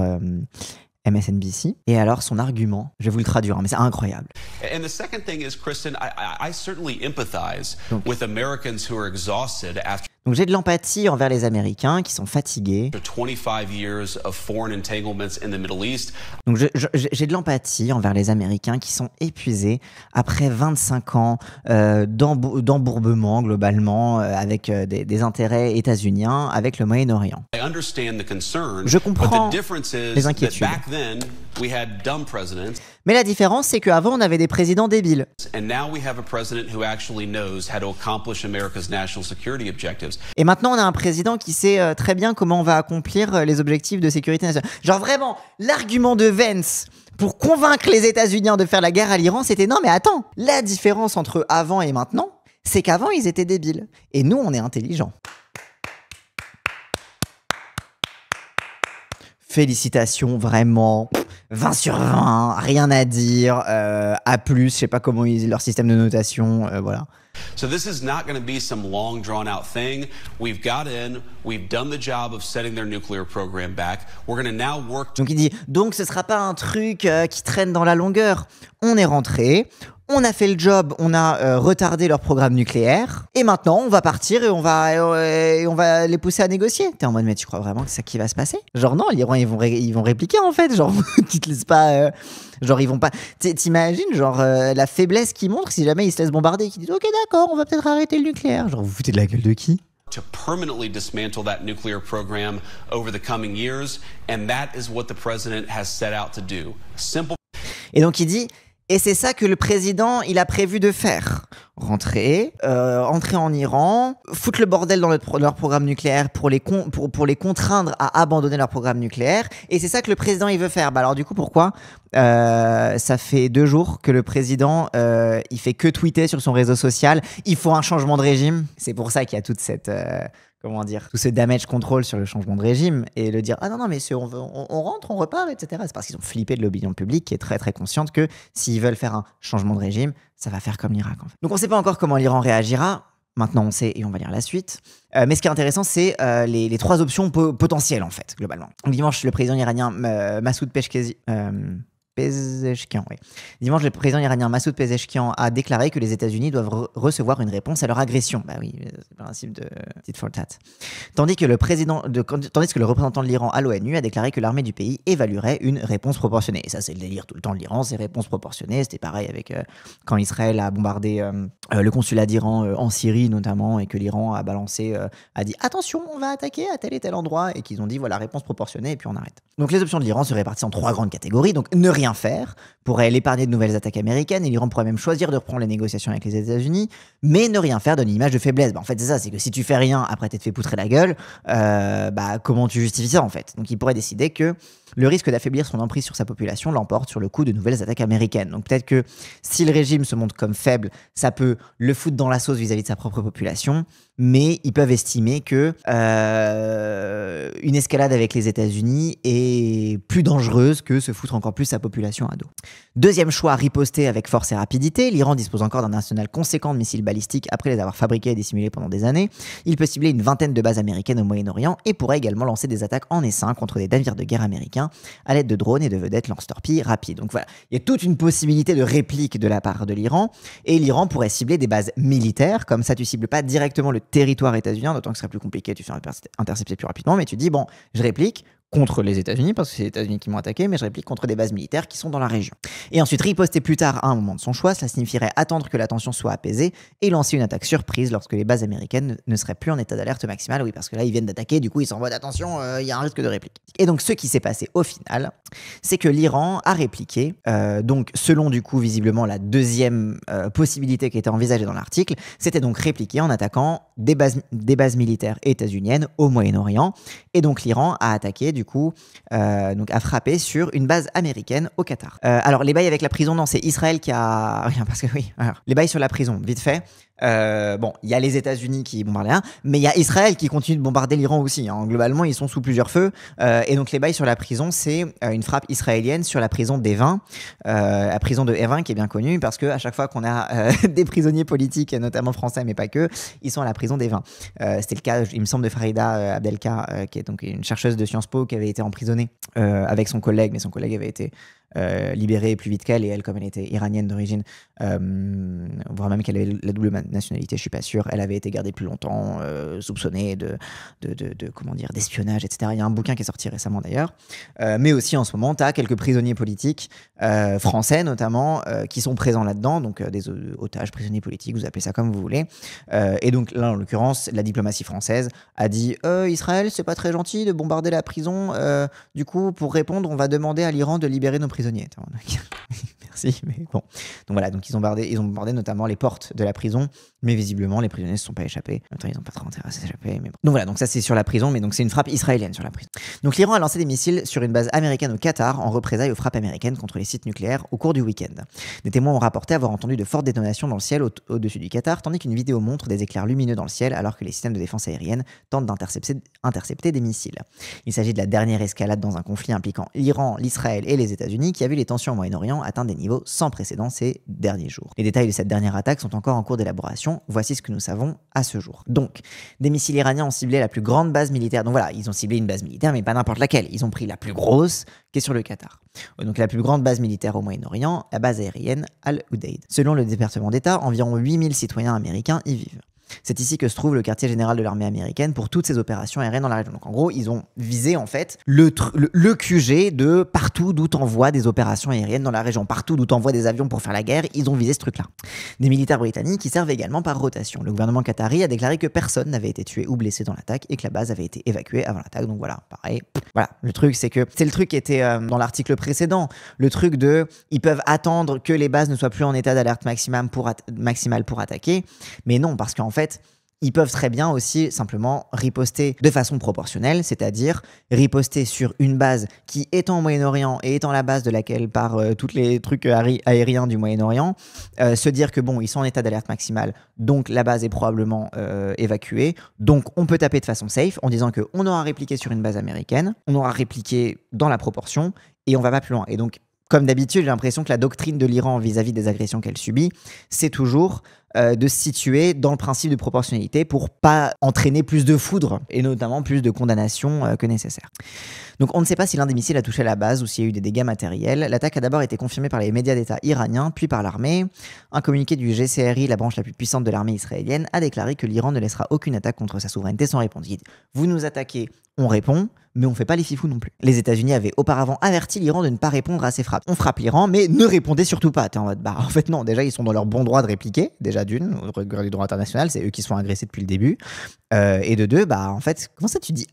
MSNBC. Et alors, son argument, je vais vous le traduire, mais c'est incroyable. And the second thing is, Kristen, I certainly empathize with Americans who are exhausted after. Donc j'ai de l'empathie envers les Américains qui sont fatigués. 25 years of foreign entanglements in the Middle East. Donc j'ai de l'empathie envers les Américains qui sont épuisés après 25 ans d'embourbement globalement avec des intérêts états-uniens avec le Moyen-Orient. Je comprends les inquiétudes. Mais la différence, c'est qu'avant, on avait des présidents débiles. Et maintenant, on a un président qui sait très bien comment on va accomplir les objectifs de sécurité nationale. Genre vraiment, l'argument de Vance pour convaincre les États-Unis de faire la guerre à l'Iran, c'était non mais attends, la différence entre avant et maintenant, c'est qu'avant, ils étaient débiles. Et nous, on est intelligents. Félicitations, vraiment. 20 sur 20, rien à dire. A+, je sais pas comment leur système de notation, voilà. So this is not going to be some long drawn out thing. We've got in, we've done the job of setting their nuclear program back. We're going to now work. Donc il dit, donc ce sera pas un truc qui traîne dans la longueur. On est rentré, on a fait le job, on a retardé leur programme nucléaire, et maintenant on va partir et on va les pousser à négocier. T'es en mode, mais tu crois vraiment que c'est ça qui va se passer? Genre non, l'Iran ils vont répliquer en fait, genre tu te laisses pas, genre ils vont pas. T'imagines genre la faiblesse qu'ils montrent si jamais ils se laissent bombarder et qu'ils disent ok d'accord, on va peut-être arrêter le nucléaire. Genre vous foutez de la gueule de qui? To permanently dismantle that nuclear program over the coming years, and that is what the president has set out to do. Simple. Et donc il dit. Et c'est ça que le président, il a prévu de faire. Entrer en Iran, foutre le bordel dans leur programme nucléaire pour les contraindre à abandonner leur programme nucléaire. Et c'est ça que le président, il veut faire. Bah alors du coup, pourquoi ça fait 2 jours que le président, il fait que tweeter sur son réseau social. Il faut un changement de régime. C'est pour ça qu'il y a toute cette... comment dire, tout ce damage control sur le changement de régime et le dire ah non mais on rentre, on repart, etc. C'est parce qu'ils ont flippé de l'opinion publique qui est très très consciente que s'ils veulent faire un changement de régime, ça va faire comme l'Irak en fait. Donc on ne sait pas encore comment l'Iran réagira. Maintenant on sait et on va lire la suite. Mais ce qui est intéressant, c'est les 3 options potentielles en fait, globalement. Donc, dimanche, le président iranien Massoud Pezeshkian, oui. Dimanche, le président iranien Massoud Pezeshkian a déclaré que les États-Unis doivent recevoir une réponse à leur agression. Bah oui, c'est le principe de tit for tat. Tandis que le représentant de l'Iran à l'ONU a déclaré que l'armée du pays évaluerait une réponse proportionnée. Et ça, c'est le délire tout le temps de l'Iran, c'est réponse proportionnée. C'était pareil avec quand Israël a bombardé le consulat d'Iran en Syrie notamment, et que l'Iran a dit attention, on va attaquer à tel et tel endroit, et qu'ils ont dit voilà, réponse proportionnée, et puis on arrête. Donc les options de l'Iran se répartissent en 3 grandes catégories. Donc ne rien faire pourrait l'épargner de nouvelles attaques américaines, et l'Iran pourrait même choisir de reprendre les négociations avec les États-Unis, mais ne rien faire donne une image de faiblesse. En fait, c'est ça, c'est que si tu fais rien après t'être fait poutrer la gueule, comment tu justifies ça en fait? Donc il pourrait décider que le risque d'affaiblir son emprise sur sa population l'emporte sur le coup de nouvelles attaques américaines. Donc peut-être que si le régime se montre comme faible, ça peut le foutre dans la sauce vis-à-vis de sa propre population, mais ils peuvent estimer que une escalade avec les États-Unis est plus dangereuse que se foutre encore plus sa population à dos. Deuxième choix, riposter avec force et rapidité. L'Iran dispose encore d'un arsenal conséquent de missiles balistiques après les avoir fabriqués et dissimulés pendant des années. Il peut cibler une 20aine de bases américaines au Moyen-Orient et pourrait également lancer des attaques en essaim contre des navires de guerre américains à l'aide de drones et de vedettes lance-torpilles rapides. Donc voilà, il y a toute une possibilité de réplique de la part de l'Iran, et l'Iran pourrait cibler des bases militaires. Comme ça, tu cibles pas directement le territoire états-unien, d'autant que ce serait plus compliqué, tu fais intercepter plus rapidement, mais tu dis bon, je réplique contre les États-Unis, parce que c'est les États-Unis qui m'ont attaqué, mais je réplique contre des bases militaires qui sont dans la région. Et ensuite, riposter plus tard à un moment de son choix, cela signifierait attendre que la tension soit apaisée et lancer une attaque surprise lorsque les bases américaines ne seraient plus en état d'alerte maximale. Oui, parce que là, ils viennent d'attaquer, du coup, ils s'envoient attention, il y a un risque de réplique. Et donc, ce qui s'est passé au final, c'est que l'Iran a répliqué, donc selon, du coup, visiblement, la deuxième possibilité qui était envisagée dans l'article, c'était donc répliquer en attaquant des bases militaires états-uniennes au Moyen-Orient. Et donc, l'Iran a attaqué, du coup, a frappé sur une base américaine au Qatar. Alors, les bails avec la prison, non, c'est Israël qui a... Rien, parce que oui, alors, les bails sur la prison, vite fait. Bon, il y a les États-Unis qui bombardent l'Iran, mais il y a Israël qui continue de bombarder l'Iran aussi. Hein. Globalement, ils sont sous plusieurs feux. Et donc, les bails sur la prison, c'est une frappe israélienne sur la prison d'Evin, la prison de Evin qui est bien connue parce qu'à chaque fois qu'on a des prisonniers politiques, notamment français, mais pas que, ils sont à la prison d'Evin. C'était le cas, il me semble, de Farida Abdelka, qui est donc une chercheuse de Sciences Po qui avait été emprisonnée avec son collègue, mais son collègue avait été libérée plus vite qu'elle, et elle, comme elle était iranienne d'origine, voire même qu'elle avait la double nationalité, je suis pas sûr, elle avait été gardée plus longtemps, soupçonnée de comment dire, d'espionnage, etc. Il y a un bouquin qui est sorti récemment d'ailleurs, mais aussi en ce moment, tu as quelques prisonniers politiques français notamment qui sont présents là-dedans, donc des otages, prisonniers politiques, vous appelez ça comme vous voulez, et donc là en l'occurrence, la diplomatie française a dit Israël, c'est pas très gentil de bombarder la prison, du coup pour répondre, on va demander à l'Iran de libérer nos prisonniers. Merci, mais bon. Donc voilà, donc ils ont bombardé notamment les portes de la prison, mais visiblement les prisonniers ne se sont pas échappés. Ils n'ont pas trop intérêt à s'échapper, mais bon. Donc voilà, donc ça c'est sur la prison, mais donc c'est une frappe israélienne sur la prison. Donc l'Iran a lancé des missiles sur une base américaine au Qatar en représailles aux frappes américaines contre les sites nucléaires au cours du week-end. Des témoins ont rapporté avoir entendu de fortes détonations dans le ciel au-dessus du Qatar, tandis qu'une vidéo montre des éclairs lumineux dans le ciel alors que les systèmes de défense aérienne tentent d'intercepter des missiles. Il s'agit de la dernière escalade dans un conflit impliquant l'Iran, l'Israël et les États-Unis qui a vu les tensions au Moyen-Orient atteindre des niveaux sans précédent ces derniers jours. Les détails de cette dernière attaque sont encore en cours d'élaboration. Voici ce que nous savons à ce jour. Donc, des missiles iraniens ont ciblé la plus grande base militaire. Donc voilà, ils ont ciblé une base militaire, mais pas n'importe laquelle. Ils ont pris la plus grosse, qui est sur le Qatar. Donc la plus grande base militaire au Moyen-Orient, la base aérienne Al-Udeid. Selon le département d'État, environ 8000 citoyens américains y vivent. C'est ici que se trouve le quartier général de l'armée américaine pour toutes ces opérations aériennes dans la région. Donc en gros, ils ont visé en fait le QG de partout d'où t'envoies des opérations aériennes dans la région, partout d'où t'envoies des avions pour faire la guerre, ils ont visé ce truc-là. Des militaires britanniques qui servent également par rotation. Le gouvernement qatari a déclaré que personne n'avait été tué ou blessé dans l'attaque et que la base avait été évacuée avant l'attaque. Donc voilà, pareil. Voilà, le truc c'est que c'est le truc qui était dans l'article précédent, le truc de ils peuvent attendre que les bases ne soient plus en état d'alerte maximale pour attaquer, mais non, parce qu'en fait ils peuvent très bien aussi simplement riposter de façon proportionnelle, c'est-à-dire riposter sur une base qui, étant au Moyen-Orient et étant la base de laquelle part tous les trucs aériens du Moyen-Orient, se dire que bon, ils sont en état d'alerte maximale, donc la base est probablement évacuée, donc on peut taper de façon safe en disant qu'on aura répliqué sur une base américaine, on aura répliqué dans la proportion et on va pas plus loin. Et donc, comme d'habitude, j'ai l'impression que la doctrine de l'Iran vis-à-vis des agressions qu'elle subit, c'est toujours de se situer dans le principe de proportionnalité pour pas entraîner plus de foudre et notamment plus de condamnation que nécessaire. Donc on ne sait pas si l'un des missiles a touché la base ou s'il y a eu des dégâts matériels. L'attaque a d'abord été confirmée par les médias d'État iraniens, puis par l'armée. Un communiqué du GCRI, la branche la plus puissante de l'armée israélienne, a déclaré que l'Iran ne laissera aucune attaque contre sa souveraineté sans réponse. Vous nous attaquez, on répond, mais on fait pas les fifous non plus. Les États-Unis avaient auparavant averti l'Iran de ne pas répondre à ces frappes. On frappe l'Iran, mais ne répondez surtout pas. T'es en mode, bah en fait non, déjà ils sont dans leur bon droit de répliquer, déjà d'une, au regard du droit international, c'est eux qui sont agressés depuis le début. Et de deux, bah en fait, comment ça tu dis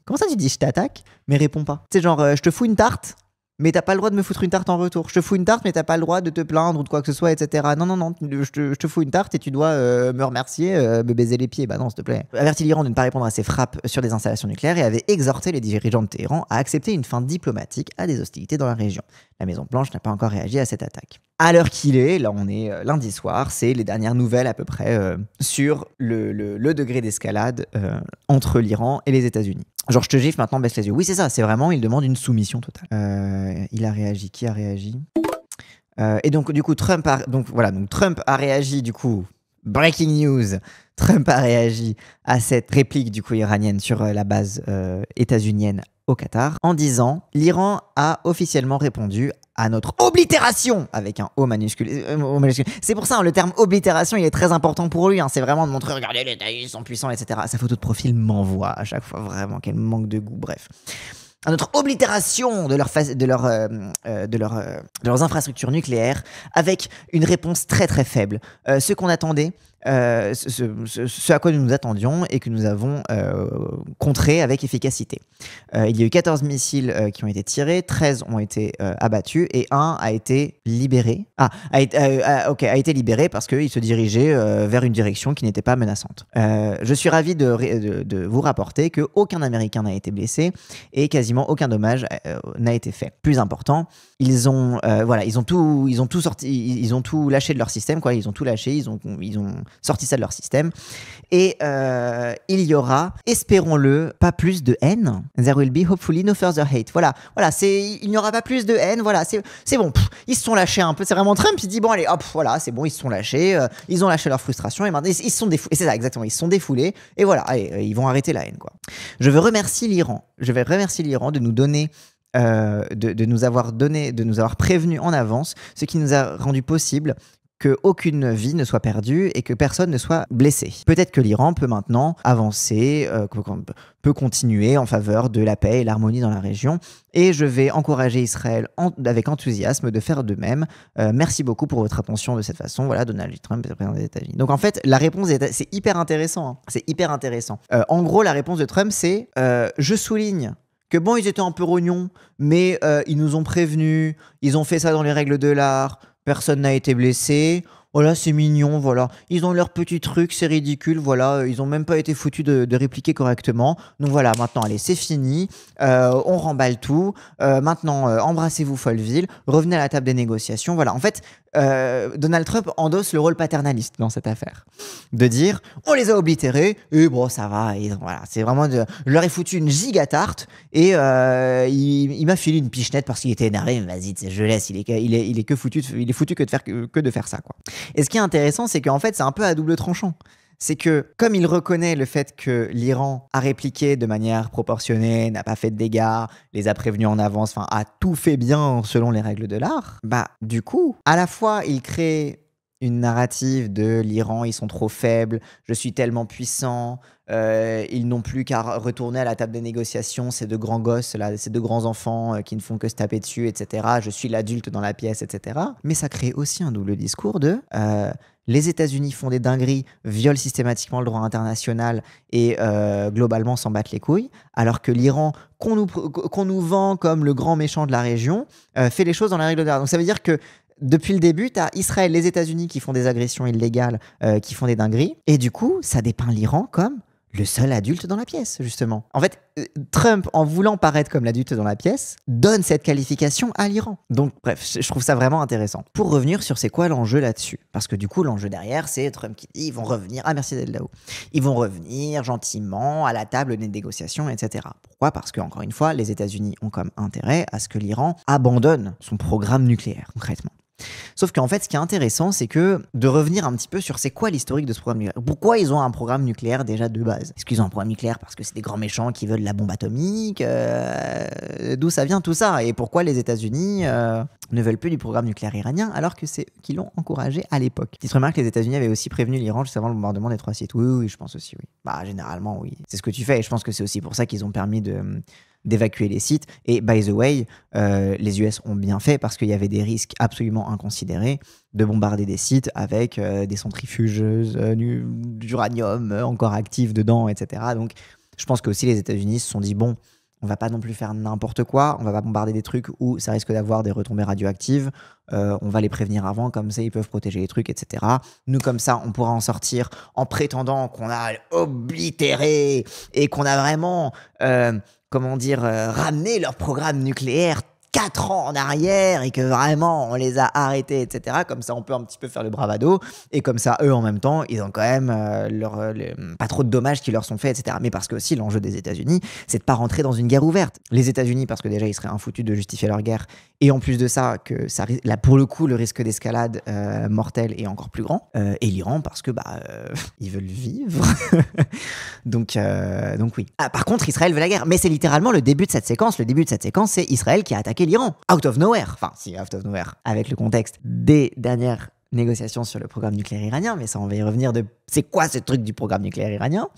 je t'attaque, mais réponds pas. C'est genre, je te fous une tarte, mais t'as pas le droit de me foutre une tarte en retour. Je te fous une tarte, mais t'as pas le droit de te plaindre ou de quoi que ce soit, etc. Non, je te fous une tarte et tu dois me remercier, me baiser les pieds. Bah non, s'il te plaît. Avertit l'Iran de ne pas répondre à ces frappes sur des installations nucléaires et avait exhorté les dirigeants de Téhéran à accepter une fin diplomatique à des hostilités dans la région. La Maison-Blanche n'a pas encore réagi à cette attaque. À l'heure qu'il est, là on est lundi soir, c'est les dernières nouvelles à peu près sur le degré d'escalade entre l'Iran et les États-Unis. Genre je te gifle, maintenant baisse les yeux. Oui c'est ça, c'est vraiment, il demande une soumission totale. Il a réagi, qui a réagi et donc du coup Trump a réagi du coup, breaking news, Trump a réagi à cette réplique du coup iranienne sur la base états-unienne au Qatar en disant « L'Iran a officiellement répondu à notre oblitération » avec un O minuscule. C'est pour ça, le terme oblitération, il est très important pour lui. C'est vraiment de montrer « Regardez, les États-Unis sont puissants, etc. » Sa photo de profil m'envoie à chaque fois vraiment quel manque de goût, bref. À notre oblitération de leurs infrastructures nucléaires avec une réponse très très faible. Ce qu'on attendait, ce à quoi nous nous attendions et que nous avons contré avec efficacité. Il y a eu 14 missiles qui ont été tirés, 13 ont été abattus et un a été libéré. A été libéré parce qu'il se dirigeait vers une direction qui n'était pas menaçante. Je suis ravi de vous rapporter qu'aucun Américain n'a été blessé et quasiment aucun dommage n'a été fait. Plus important, ils ont tout sorti, ils ont tout lâché de leur système, quoi. Ils ont tout lâché, ils ont sorti ça de leur système. Et il y aura, espérons-le, pas plus de haine. There will be hopefully no further hate. Voilà, il n'y aura pas plus de haine. Voilà, c'est bon. Ils se sont lâchés un peu. C'est vraiment Trump. Il dit bon allez, hop, voilà, c'est bon. Ils se sont lâchés. Ils ont lâché leur frustration et maintenant ils se sont défoulés. C'est ça exactement. Ils se sont défoulés et voilà, allez, ils vont arrêter la haine quoi. Je vais remercier l'Iran de nous donner. De nous avoir prévenu en avance, ce qui nous a rendu possible qu'aucune vie ne soit perdue et que personne ne soit blessé. Peut-être que l'Iran peut maintenant avancer, peut continuer en faveur de la paix et l'harmonie dans la région. Et je vais encourager Israël avec enthousiasme de faire de même. Merci beaucoup pour votre attention de cette façon. Voilà, Donald Trump est le président des États-Unis. Donc en fait, la réponse, c'est hyper intéressant. Hein. C'est hyper intéressant. En gros, la réponse de Trump, c'est je souligne que bon, ils étaient un peu rognons, mais ils nous ont prévenus, ils ont fait ça dans les règles de l'art, personne n'a été blessé. Voilà, c'est mignon, voilà. Ils ont leur petit truc, c'est ridicule, voilà. Ils ont même pas été foutus de répliquer correctement. Donc voilà, maintenant, allez, c'est fini. On remballe tout. Maintenant, embrassez-vous Folleville. Revenez à la table des négociations. Voilà, en fait, Donald Trump endosse le rôle paternaliste dans cette affaire. De dire, on les a oblitérés, et bon, ça va. Et voilà, c'est vraiment... Je leur ai foutu une giga-tarte, et il m'a filé une pichenette parce qu'il était énervé. Mais vas-y, je laisse, il est foutu que de faire ça, quoi. Et ce qui est intéressant, c'est qu'en fait, c'est un peu à double tranchant. C'est que, comme il reconnaît le fait que l'Iran a répliqué de manière proportionnée, n'a pas fait de dégâts, les a prévenus en avance, enfin, a tout fait bien selon les règles de l'art, bah, du coup, à la fois, il crée une narrative de l'Iran, ils sont trop faibles, je suis tellement puissant, ils n'ont plus qu'à retourner à la table des négociations, ces deux grands gosses, là, ces deux grands enfants qui ne font que se taper dessus, etc. Je suis l'adulte dans la pièce, etc. Mais ça crée aussi un double discours de les États-Unis font des dingueries, violent systématiquement le droit international et globalement s'en battent les couilles, alors que l'Iran, qu'on nous vend comme le grand méchant de la région, fait les choses dans la règle de l'art. Donc ça veut dire que depuis le début, tu as Israël, les États-Unis qui font des agressions illégales, qui font des dingueries. Et du coup, ça dépeint l'Iran comme le seul adulte dans la pièce, justement. En fait, Trump, en voulant paraître comme l'adulte dans la pièce, donne cette qualification à l'Iran. Donc, bref, je trouve ça vraiment intéressant. Pour revenir sur c'est quoi l'enjeu là-dessus. Parce que du coup, l'enjeu derrière, c'est Trump qui dit ils vont revenir. Ah, merci d'être là-haut. Ils vont revenir gentiment à la table des négociations, etc. Pourquoi ? Parce que, encore une fois, les États-Unis ont comme intérêt à ce que l'Iran abandonne son programme nucléaire, concrètement. Sauf qu'en fait, ce qui est intéressant, c'est que de revenir un petit peu sur c'est quoi l'historique de ce programme nucléaire. Pourquoi ils ont un programme nucléaire déjà de base ? Est-ce qu'ils ont un programme nucléaire parce que c'est des grands méchants qui veulent la bombe atomique ? D'où ça vient tout ça ? Et pourquoi les États-Unis ne veulent plus du programme nucléaire iranien alors que c'est eux qui l'ont encouragé à l'époque ? Petite remarque, les États-Unis avaient aussi prévenu l'Iran juste avant le bombardement des 3 sites. Oui, je pense aussi, oui. Bah, généralement, oui. C'est ce que tu fais et je pense que c'est aussi pour ça qu'ils ont permis d'évacuer les sites. Et by the way, les US ont bien fait parce qu'il y avait des risques absolument inconsidérés de bombarder des sites avec des centrifugeuses d'uranium encore actives dedans, etc. Donc, je pense que aussi les États-Unis se sont dit, bon, on va pas non plus faire n'importe quoi, on va pas bombarder des trucs où ça risque d'avoir des retombées radioactives, on va les prévenir avant, comme ça ils peuvent protéger les trucs, etc. Nous, comme ça, on pourra en sortir en prétendant qu'on a oblitéré et qu'on a vraiment... ramener leur programme nucléaire 4 ans en arrière et que vraiment on les a arrêtés, etc. Comme ça, on peut un petit peu faire le bravado et comme ça, eux, en même temps, ils ont quand même pas trop de dommages qui leur sont faits, etc. Mais parce que aussi, l'enjeu des États-Unis, c'est de pas rentrer dans une guerre ouverte. Les États-Unis, parce que déjà, ils seraient infoutus de justifier leur guerre et en plus de ça, que ça, là, pour le coup, le risque d'escalade mortelle est encore plus grand. Et l'Iran, parce que ils veulent vivre. donc oui. Ah, par contre, Israël veut la guerre. Mais c'est littéralement le début de cette séquence. Le début de cette séquence, c'est Israël qui a attaqué l'Iran. Out of nowhere. Enfin, si, out of nowhere. Avec le contexte des dernières négociations sur le programme nucléaire iranien. Mais ça, on va y revenir de... C'est quoi ce truc du programme nucléaire iranien ?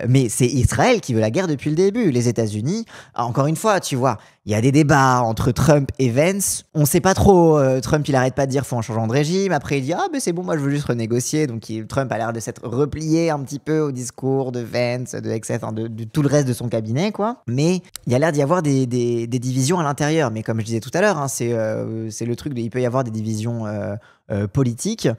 Mais c'est Israël qui veut la guerre depuis le début. Les États-Unis, encore une fois, tu vois, il y a des débats entre Trump et Vance. On sait pas trop. Trump, il arrête pas de dire faut un changement de régime. Après, il dit c'est bon, moi je veux juste renégocier. Donc Trump a l'air de s'être replié un petit peu au discours de Vance, de tout le reste de son cabinet, quoi. Mais il y a l'air d'y avoir des divisions à l'intérieur. Mais comme je disais tout à l'heure, c'est le truc il peut y avoir des divisions politiques.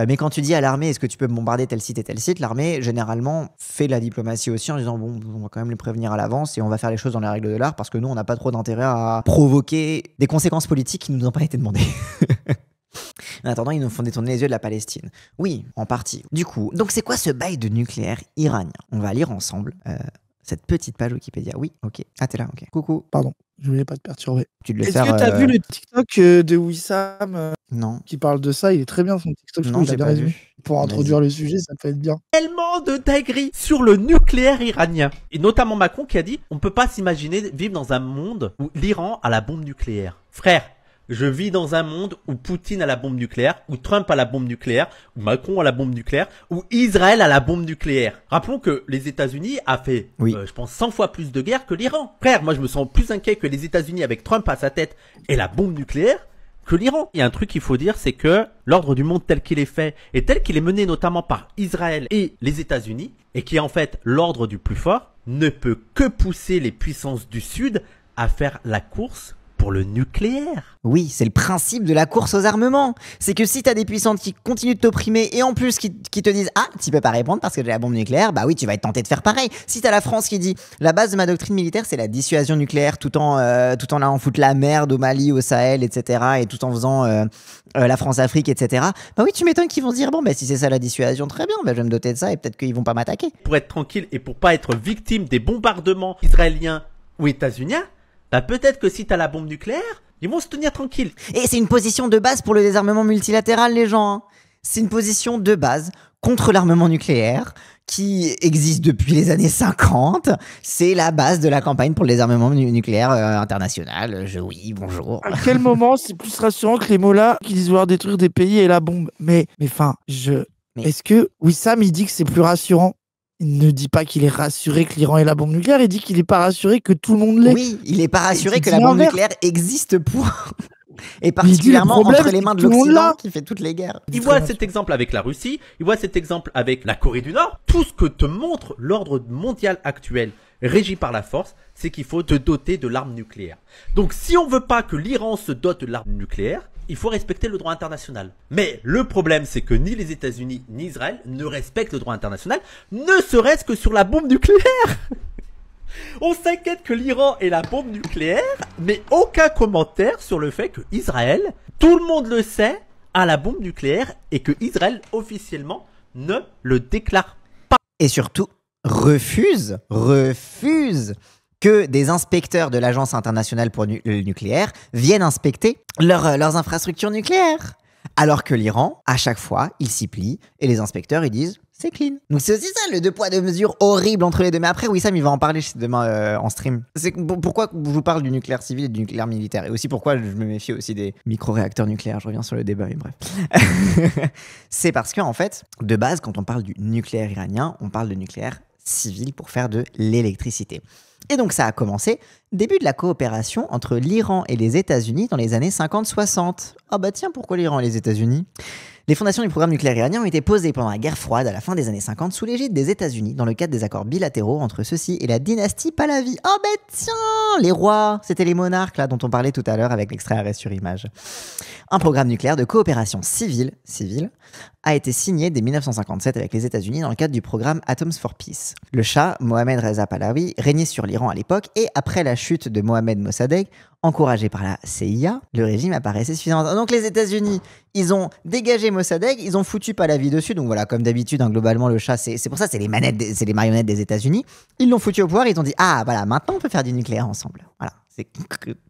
Mais quand tu dis à l'armée, est-ce que tu peux bombarder tel site et tel site, l'armée généralement fait de la diplomatie aussi en disant bon, on va quand même les prévenir à l'avance et on va faire les choses dans les règles de l'art parce que nous on n'a pas trop d'intérêt à provoquer des conséquences politiques qui ne nous ont pas été demandées. En attendant, ils nous font détourner les yeux de la Palestine. Oui, en partie. Du coup, donc c'est quoi ce bail de nucléaire iranien? On va lire ensemble cette petite page Wikipédia. Oui, ok. Ah, t'es là, ok. Coucou. Pardon, je voulais pas te perturber. Tu devais Est-ce faire... que t'as vu le TikTok de Wissam Non. qui parle de ça? Il est très bien son TikTok. Non, j'ai pas vu. Pour introduire le sujet, ça peut être bien. Tellement de dingueries sur le nucléaire iranien. Et notamment Macron qui a dit on peut pas s'imaginer vivre dans un monde où l'Iran a la bombe nucléaire. Frère, je vis dans un monde où Poutine a la bombe nucléaire, où Trump a la bombe nucléaire, où Macron a la bombe nucléaire, où Israël a la bombe nucléaire. Rappelons que les États-Unis a fait, je pense, 100 fois plus de guerres que l'Iran. Frère, moi je me sens plus inquiet que les États-Unis avec Trump à sa tête et la bombe nucléaire que l'Iran. Il y a un truc qu'il faut dire, c'est que l'ordre du monde tel qu'il est fait et tel qu'il est mené notamment par Israël et les États-Unis, et qui est en fait l'ordre du plus fort, ne peut que pousser les puissances du Sud à faire la course pour le nucléaire. Oui, c'est le principe de la course aux armements. C'est que si t'as des puissances qui continuent de t'opprimer et en plus qui te disent « Ah, tu peux pas répondre parce que j'ai la bombe nucléaire », bah oui, tu vas être tenté de faire pareil. Si t'as la France qui dit « La base de ma doctrine militaire, c'est la dissuasion nucléaire tout en allant foutre la merde au Mali, au Sahel, etc. et tout en faisant la France-Afrique, etc. » Bah oui, tu m'étonnes qu'ils vont se dire « Bon, bah si c'est ça la dissuasion, très bien, bah je vais me doter de ça et peut-être qu'ils vont pas m'attaquer. » Pour être tranquille et pour pas être victime des bombardements israéliens ou états-uniens, bah peut-être que si t'as la bombe nucléaire, ils vont se tenir tranquilles. Et c'est une position de base pour le désarmement multilatéral, les gens. Hein. C'est une position de base contre l'armement nucléaire qui existe depuis les années 50. C'est la base de la campagne pour le désarmement nucléaire international. Oui, bonjour. À quel moment c'est plus rassurant que les mots-là qui disent vouloir détruire des pays et la bombe? Mais enfin, est-ce que Wissam, il dit que c'est plus rassurant? Il ne dit pas qu'il est rassuré que l'Iran ait la bombe nucléaire, il dit qu'il n'est pas rassuré que tout le monde l'ait. Oui, il n'est pas rassuré que la bombe nucléaire existe pour... Et particulièrement entre les mains de l'Occident qui fait toutes les guerres. Il voit cet exemple avec la Russie, il voit cet exemple avec la Corée du Nord. Tout ce que te montre l'ordre mondial actuel régi par la force, c'est qu'il faut te doter de l'arme nucléaire. Donc si on veut pas que l'Iran se dote de l'arme nucléaire, il faut respecter le droit international. Mais le problème, c'est que ni les États-Unis ni Israël ne respectent le droit international, ne serait-ce que sur la bombe nucléaire. On s'inquiète que l'Iran ait la bombe nucléaire, mais aucun commentaire sur le fait que Israël, tout le monde le sait, a la bombe nucléaire et que Israël officiellement ne le déclare pas. Et surtout, refuse que des inspecteurs de l'Agence internationale pour le nucléaire viennent inspecter leurs infrastructures nucléaires. Alors que l'Iran, à chaque fois, il s'y plie et les inspecteurs, ils disent « c'est clean ». Donc c'est aussi ça, le deux poids, deux mesures horrible entre les deux. Mais après, Wissam, il va en parler demain en stream. C'est pourquoi je vous parle du nucléaire civil et du nucléaire militaire. Et aussi pourquoi je me méfie aussi des micro-réacteurs nucléaires. Je reviens sur le débat, mais bref. C'est parce qu'en fait, de base, quand on parle du nucléaire iranien, on parle de nucléaire civil pour faire de l'électricité. Et donc ça a commencé début de la coopération entre l'Iran et les États-Unis dans les années 50-60. Ah bah tiens, pourquoi l'Iran et les États-Unis ? Les fondations du programme nucléaire iranien ont été posées pendant la guerre froide à la fin des années 50 sous l'égide des États-Unis dans le cadre des accords bilatéraux entre ceux-ci et la dynastie Pahlavi. Oh bah tiens, les rois, c'était les monarques là dont on parlait tout à l'heure avec l'extrait arrêt sur image. Un programme nucléaire de coopération civile a été signé dès 1957 avec les États-Unis dans le cadre du programme Atoms for Peace. Le Shah, Mohammad Reza Pahlavi, régnait sur l'Iran à l'époque et après la chute de Mohammad Mossadegh, encouragé par la CIA, le régime apparaissait suffisant. Donc les États-Unis, ils ont dégagé Mossadegh, ils ont foutu Pahlavi dessus. Donc voilà, comme d'habitude, globalement, le Shah, c'est pour ça, c'est les marionnettes des États-Unis. Ils l'ont foutu au pouvoir, ils ont dit ah voilà, maintenant on peut faire du nucléaire ensemble. Voilà.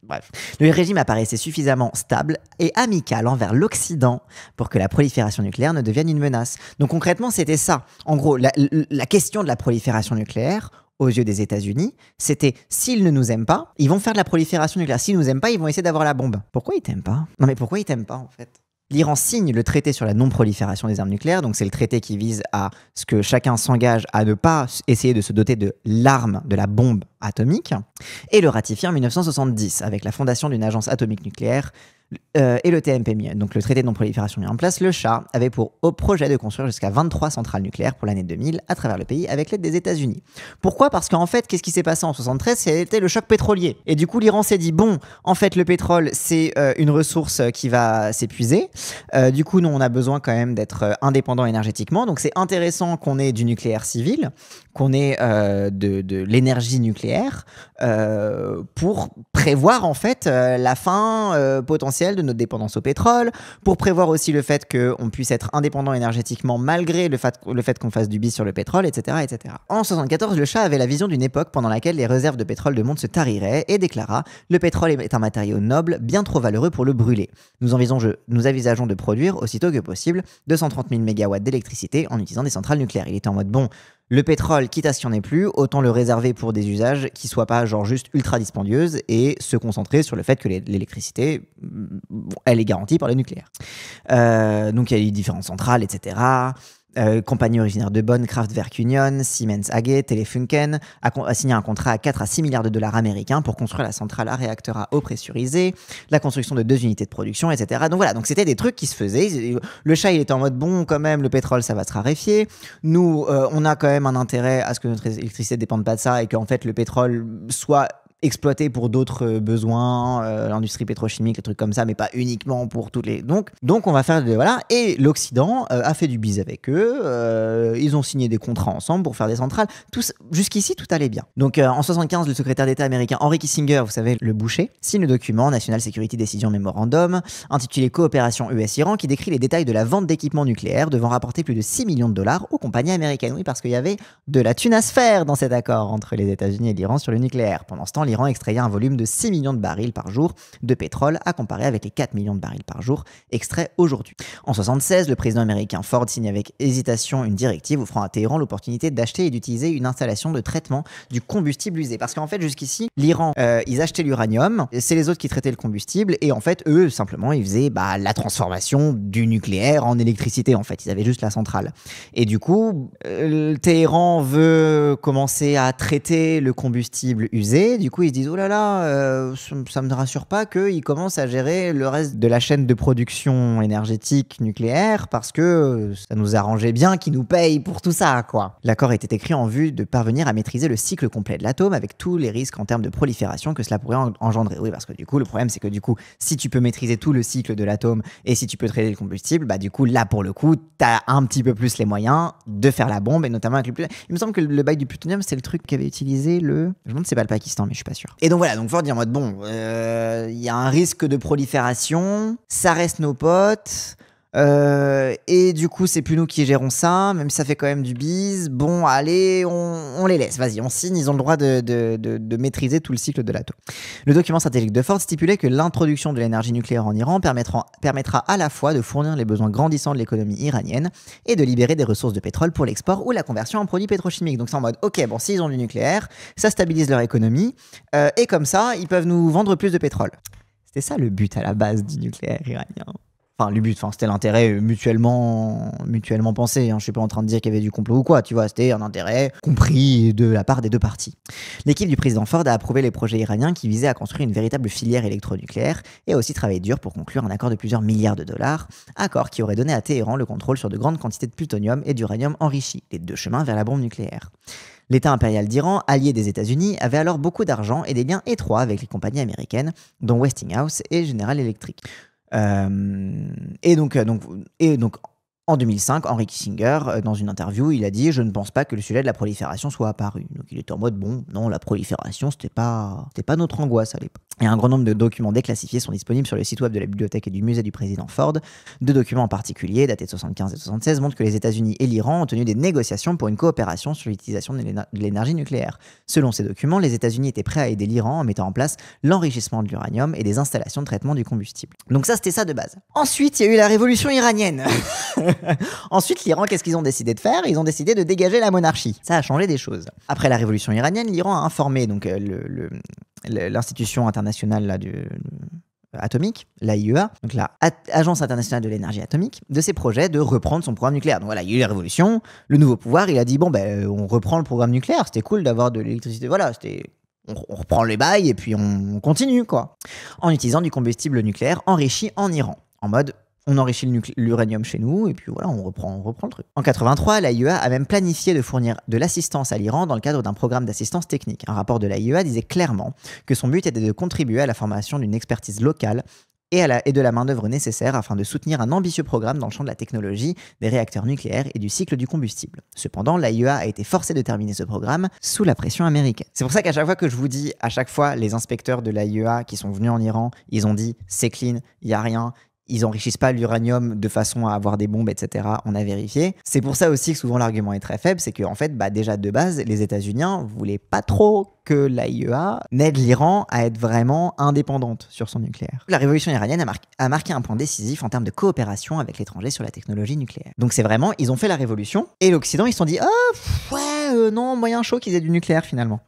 Bref. Le régime apparaissait suffisamment stable et amical envers l'Occident pour que la prolifération nucléaire ne devienne une menace. Donc concrètement, c'était ça. En gros, la question de la prolifération nucléaire, aux yeux des États-Unis, c'était s'ils ne nous aiment pas, ils vont faire de la prolifération nucléaire. S'ils nous aiment pas, ils vont essayer d'avoir la bombe. Pourquoi ils t'aiment pas ? Non mais pourquoi ils t'aiment pas en fait ? L'Iran signe le traité sur la non-prolifération des armes nucléaires, donc c'est le traité qui vise à ce que chacun s'engage à ne pas essayer de se doter de l'arme, de la bombe atomique, et le ratifie en 1970 avec la fondation d'une agence atomique nucléaire et le TNP, donc le traité de non-prolifération mis en place. Le Shah avait pour projet de construire jusqu'à 23 centrales nucléaires pour l'année 2000 à travers le pays avec l'aide des États-Unis. Pourquoi ? Parce qu'en fait, qu'est-ce qui s'est passé en 73 ? C'était le choc pétrolier. Et du coup, l'Iran s'est dit, bon, en fait, le pétrole, c'est une ressource qui va s'épuiser. Du coup, nous, on a besoin quand même d'être indépendant énergétiquement. Donc, c'est intéressant qu'on ait du nucléaire civil, qu'on ait de l'énergie nucléaire pour prévoir, en fait, la fin potentielle potentiel de notre dépendance au pétrole, pour prévoir aussi le fait qu'on puisse être indépendant énergétiquement malgré le fait qu'on fasse du bis sur le pétrole, etc., etc. En 1974, le Shah avait la vision d'une époque pendant laquelle les réserves de pétrole du monde se tariraient et déclara « Le pétrole est un matériau noble, bien trop valeureux pour le brûler. Nous envisageons de produire, aussitôt que possible, 230 000 MW d'électricité en utilisant des centrales nucléaires. » Il était en mode « Bon, le pétrole, quitte à ce qu'il n'y en ait plus, autant le réserver pour des usages qui soient pas genre juste ultra dispendieuses et se concentrer sur le fait que l'électricité, elle est garantie par le nucléaire. » Donc il y a eu différentes centrales, etc. Compagnie originaire de Bonn, Kraftwerk Union, Siemens AG, Telefunken a signé un contrat à 4 à 6 milliards de dollars américains pour construire la centrale à réacteur à eau pressurisée, la construction de 2 unités de production, etc. Donc voilà, donc c'était des trucs qui se faisaient. Le Shah, il était en mode bon, quand même, le pétrole, ça va se raréfier. Nous, on a quand même un intérêt à ce que notre électricité ne dépende pas de ça et qu'en fait, le pétrole soit exploité pour d'autres besoins, l'industrie pétrochimique, les trucs comme ça, mais pas uniquement pour toutes les... Donc on va faire voilà. Et l'Occident a fait du bise avec eux. Ils ont signé des contrats ensemble pour faire des centrales. Jusqu'ici, tout allait bien. Donc en 75, le secrétaire d'État américain Henry Kissinger, vous savez, le boucher, signe le document National Security Decision Memorandum, intitulé Coopération US-Iran, qui décrit les détails de la vente d'équipements nucléaires devant rapporter plus de 6 millions de dollars aux compagnies américaines. Oui, parce qu'il y avait de la thune à se faire dans cet accord entre les États-Unis et l'Iran sur le nucléaire. Pendant ce temps, l'Iran extrayait un volume de 6 millions de barils par jour de pétrole, à comparer avec les 4 millions de barils par jour extraits aujourd'hui. En 1976, le président américain Ford signe avec hésitation une directive offrant à Téhéran l'opportunité d'acheter et d'utiliser une installation de traitement du combustible usé. Parce qu'en fait, jusqu'ici, l'Iran, ils achetaient l'uranium, c'est les autres qui traitaient le combustible, et en fait, eux, simplement, ils faisaient la transformation du nucléaire en électricité, en fait. Ils avaient juste la centrale. Et du coup, Téhéran veut commencer à traiter le combustible usé. Du coup, ils se disent, oh là là, ça me rassure pas qu'ils commencent à gérer le reste de la chaîne de production énergétique nucléaire parce que ça nous arrangeait bien qu'ils nous payent pour tout ça, quoi. L'accord était écrit en vue de parvenir à maîtriser le cycle complet de l'atome avec tous les risques en termes de prolifération que cela pourrait engendrer. Oui, parce que du coup, le problème, c'est que du coup, si tu peux maîtriser tout le cycle de l'atome et si tu peux traiter le combustible, bah du coup, là, pour le coup, t'as un petit peu plus les moyens de faire la bombe et notamment avec le plutonium. Il me semble que le bail du plutonium, c'est le truc qu'avait utilisé je me demande si c'est pas le Pakistan, mais je suis pas sûr. Et donc voilà, donc Ford dit en mode bon, il y a un risque de prolifération, ça reste nos potes. Et du coup, c'est plus nous qui gérons ça, même si ça fait quand même du bise. Bon, allez, on les laisse. Vas-y, on signe. Ils ont le droit de maîtriser tout le cycle de l'atome. Le document stratégique de Ford stipulait que l'introduction de l'énergie nucléaire en Iran permettra à la fois de fournir les besoins grandissants de l'économie iranienne et de libérer des ressources de pétrole pour l'export ou la conversion en produits pétrochimiques. Donc c'est en mode, ok, bon, s'ils ont du nucléaire, ça stabilise leur économie et comme ça, ils peuvent nous vendre plus de pétrole. C'était ça le but à la base du nucléaire iranien. Enfin, le but, c'était l'intérêt mutuellement pensé. Je suis pas en train de dire qu'il y avait du complot ou quoi, tu vois. C'était un intérêt compris de la part des deux parties. L'équipe du président Ford a approuvé les projets iraniens qui visaient à construire une véritable filière électronucléaire et a aussi travaillé dur pour conclure un accord de plusieurs milliards de dollars, accord qui aurait donné à Téhéran le contrôle sur de grandes quantités de plutonium et d'uranium enrichi, les deux chemins vers la bombe nucléaire. L'État impérial d'Iran, allié des États-Unis, avait alors beaucoup d'argent et des liens étroits avec les compagnies américaines, dont Westinghouse et General Electric. Et donc, en 2005, Henry Kissinger, dans une interview, il a dit « Je ne pense pas que le sujet de la prolifération soit apparu ». Donc il était en mode « Bon, non, la prolifération, c'était pas notre angoisse à l'époque ». Et un grand nombre de documents déclassifiés sont disponibles sur le site web de la bibliothèque et du musée du président Ford. Deux documents en particulier, datés de 1975 et 1976, montrent que les États-Unis et l'Iran ont tenu des négociations pour une coopération sur l'utilisation de l'énergie nucléaire. Selon ces documents, les États-Unis étaient prêts à aider l'Iran en mettant en place l'enrichissement de l'uranium et des installations de traitement du combustible. Donc ça, c'était ça de base. Ensuite, il y a eu la révolution iranienne. Ensuite, l'Iran, qu'est-ce qu'ils ont décidé de faire ? Ils ont décidé de dégager la monarchie. Ça a changé des choses. Après la révolution iranienne, l'Iran a informé donc l'institution internationale là, atomique, l'AIEA, donc l'Agence internationale de l'énergie atomique, de ses projets de reprendre son programme nucléaire. Donc voilà, il y a eu la révolution, le nouveau pouvoir, il a dit bon on reprend le programme nucléaire, c'était cool d'avoir de l'électricité, voilà, on reprend les bails et puis on continue quoi. En utilisant du combustible nucléaire enrichi en Iran, en mode on enrichit l'uranium chez nous et puis voilà, on reprend le truc. En 83, l'AIEA a même planifié de fournir de l'assistance à l'Iran dans le cadre d'un programme d'assistance technique. Un rapport de l'AIEA disait clairement que son but était de contribuer à la formation d'une expertise locale et de la main-d'œuvre nécessaire afin de soutenir un ambitieux programme dans le champ de la technologie, des réacteurs nucléaires et du cycle du combustible. Cependant, l'AIEA a été forcée de terminer ce programme sous la pression américaine. C'est pour ça qu'à chaque fois que je vous dis, à chaque fois, les inspecteurs de l'AIEA qui sont venus en Iran, ils ont dit c'est clean, il n'y a rien. Ils n'enrichissent pas l'uranium de façon à avoir des bombes, etc. On a vérifié. C'est pour ça aussi que souvent l'argument est très faible, c'est qu'en fait, déjà de base, les États-Unis ne voulaient pas trop que l'AIEA n'aide l'Iran à être vraiment indépendante sur son nucléaire. La révolution iranienne a marqué un point décisif en termes de coopération avec l'étranger sur la technologie nucléaire. Donc c'est vraiment, ils ont fait la révolution et l'Occident, ils se sont dit non, moyen chaud qu'ils aient du nucléaire finalement.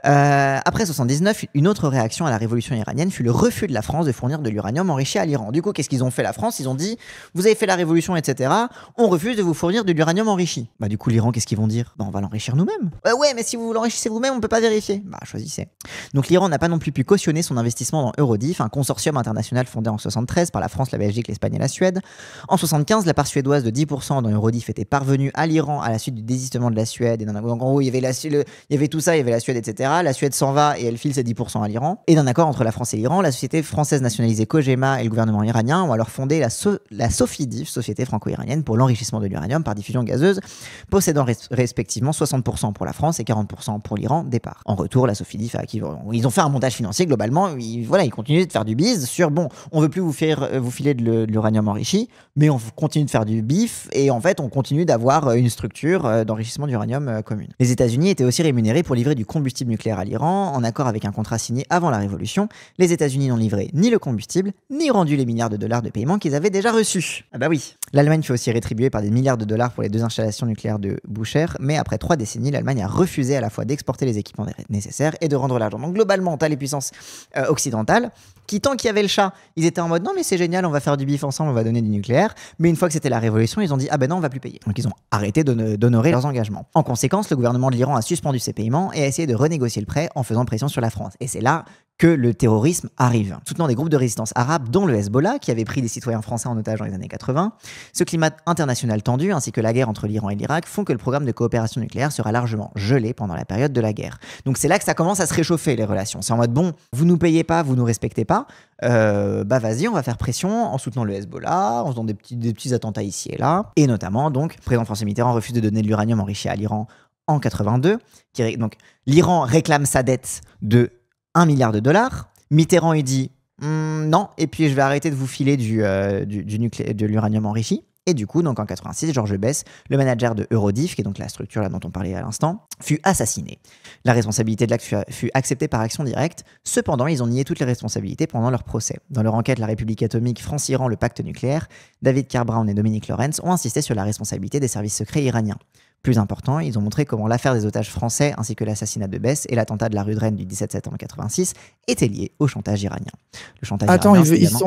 Après 79, une autre réaction à la révolution iranienne fut le refus de la France de fournir de l'uranium enrichi à l'Iran. Du coup, qu'est-ce qu'ils ont fait la France? Ils ont dit, vous avez fait la révolution, etc. On refuse de vous fournir de l'uranium enrichi. Du coup, l'Iran, qu'est-ce qu'ils vont dire? On va l'enrichir nous-mêmes. Ouais, mais si vous l'enrichissez vous-même, on peut pas vérifier. Choisissez. Donc l'Iran n'a pas non plus pu cautionner son investissement dans Eurodif, un consortium international fondé en 73 par la France, la Belgique, l'Espagne et la Suède. En 75, la part suédoise de 10% dans Eurodif était parvenue à l'Iran à la suite du désistement de la Suède. Et donc en gros, il y avait tout ça, il y avait la Suède, etc. La Suède s'en va et elle file ses 10% à l'Iran. Et d'un accord entre la France et l'Iran, la société française nationalisée Cogema et le gouvernement iranien ont alors fondé la Sofidif, société franco-iranienne pour l'enrichissement de l'uranium par diffusion gazeuse, possédant respectivement 60% pour la France et 40% pour l'Iran départ. En retour, la Sofidif ils ont fait un montage financier globalement. Ils continuent de faire du bise sur on veut plus vous filer de l'uranium enrichi, mais on continue de faire du bif et en fait on continue d'avoir une structure d'enrichissement d'uranium commune. Les États-Unis étaient aussi rémunérés pour livrer du combustible nucléaire à l'Iran en accord avec un contrat signé avant la révolution. Les États-Unis n'ont livré ni le combustible ni rendu les milliards de dollars de paiement qu'ils avaient déjà reçus. Oui. L'Allemagne fut aussi rétribuée par des milliards de dollars pour les 2 installations nucléaires de Bushehr, mais après 3 décennies, l'Allemagne a refusé à la fois d'exporter les équipements nécessaires et de rendre l'argent. Donc globalement, t'as les puissances occidentales qui, tant qu'il y avait le chat, ils étaient en mode non mais c'est génial, on va faire du bif ensemble, on va donner du nucléaire. Mais une fois que c'était la révolution, ils ont dit non, on va plus payer. Donc ils ont arrêté d'honorer leurs engagements. En conséquence, le gouvernement de l'Iran a suspendu ses paiements et a essayé de renégocier le prêt en faisant pression sur la France. Et c'est là que le terrorisme arrive, soutenant des groupes de résistance arabes, dont le Hezbollah, qui avait pris des citoyens français en otage dans les années 80. Ce climat international tendu, ainsi que la guerre entre l'Iran et l'Irak, font que le programme de coopération nucléaire sera largement gelé pendant la période de la guerre. Donc c'est là que ça commence à se réchauffer, les relations. C'est en mode, vous nous payez pas, vous nous respectez pas, vas-y, on va faire pression en soutenant le Hezbollah, en faisant des petits attentats ici et là. Et notamment, donc, le président François Mitterrand refuse de donner de l'uranium enrichi à l'Iran en 82. Donc, l'Iran réclame sa dette de 1 milliard de dollars. Mitterrand, il dit non, et puis je vais arrêter de vous filer de l'uranium enrichi. Et du coup, donc en 86, Georges Besse, le manager de Eurodif, qui est donc la structure là dont on parlait à l'instant, fut assassiné. La responsabilité de l'acte fut acceptée par Action Directe. Cependant, ils ont nié toutes les responsabilités pendant leur procès. Dans leur enquête La République atomique, France-Iran, le pacte nucléaire, David Kerr Brown et Dominique Lorenz ont insisté sur la responsabilité des services secrets iraniens. Plus important, ils ont montré comment l'affaire des otages français ainsi que l'assassinat de Besse et l'attentat de la rue de Rennes du 17 septembre 86 étaient liés au chantage iranien. Le chantage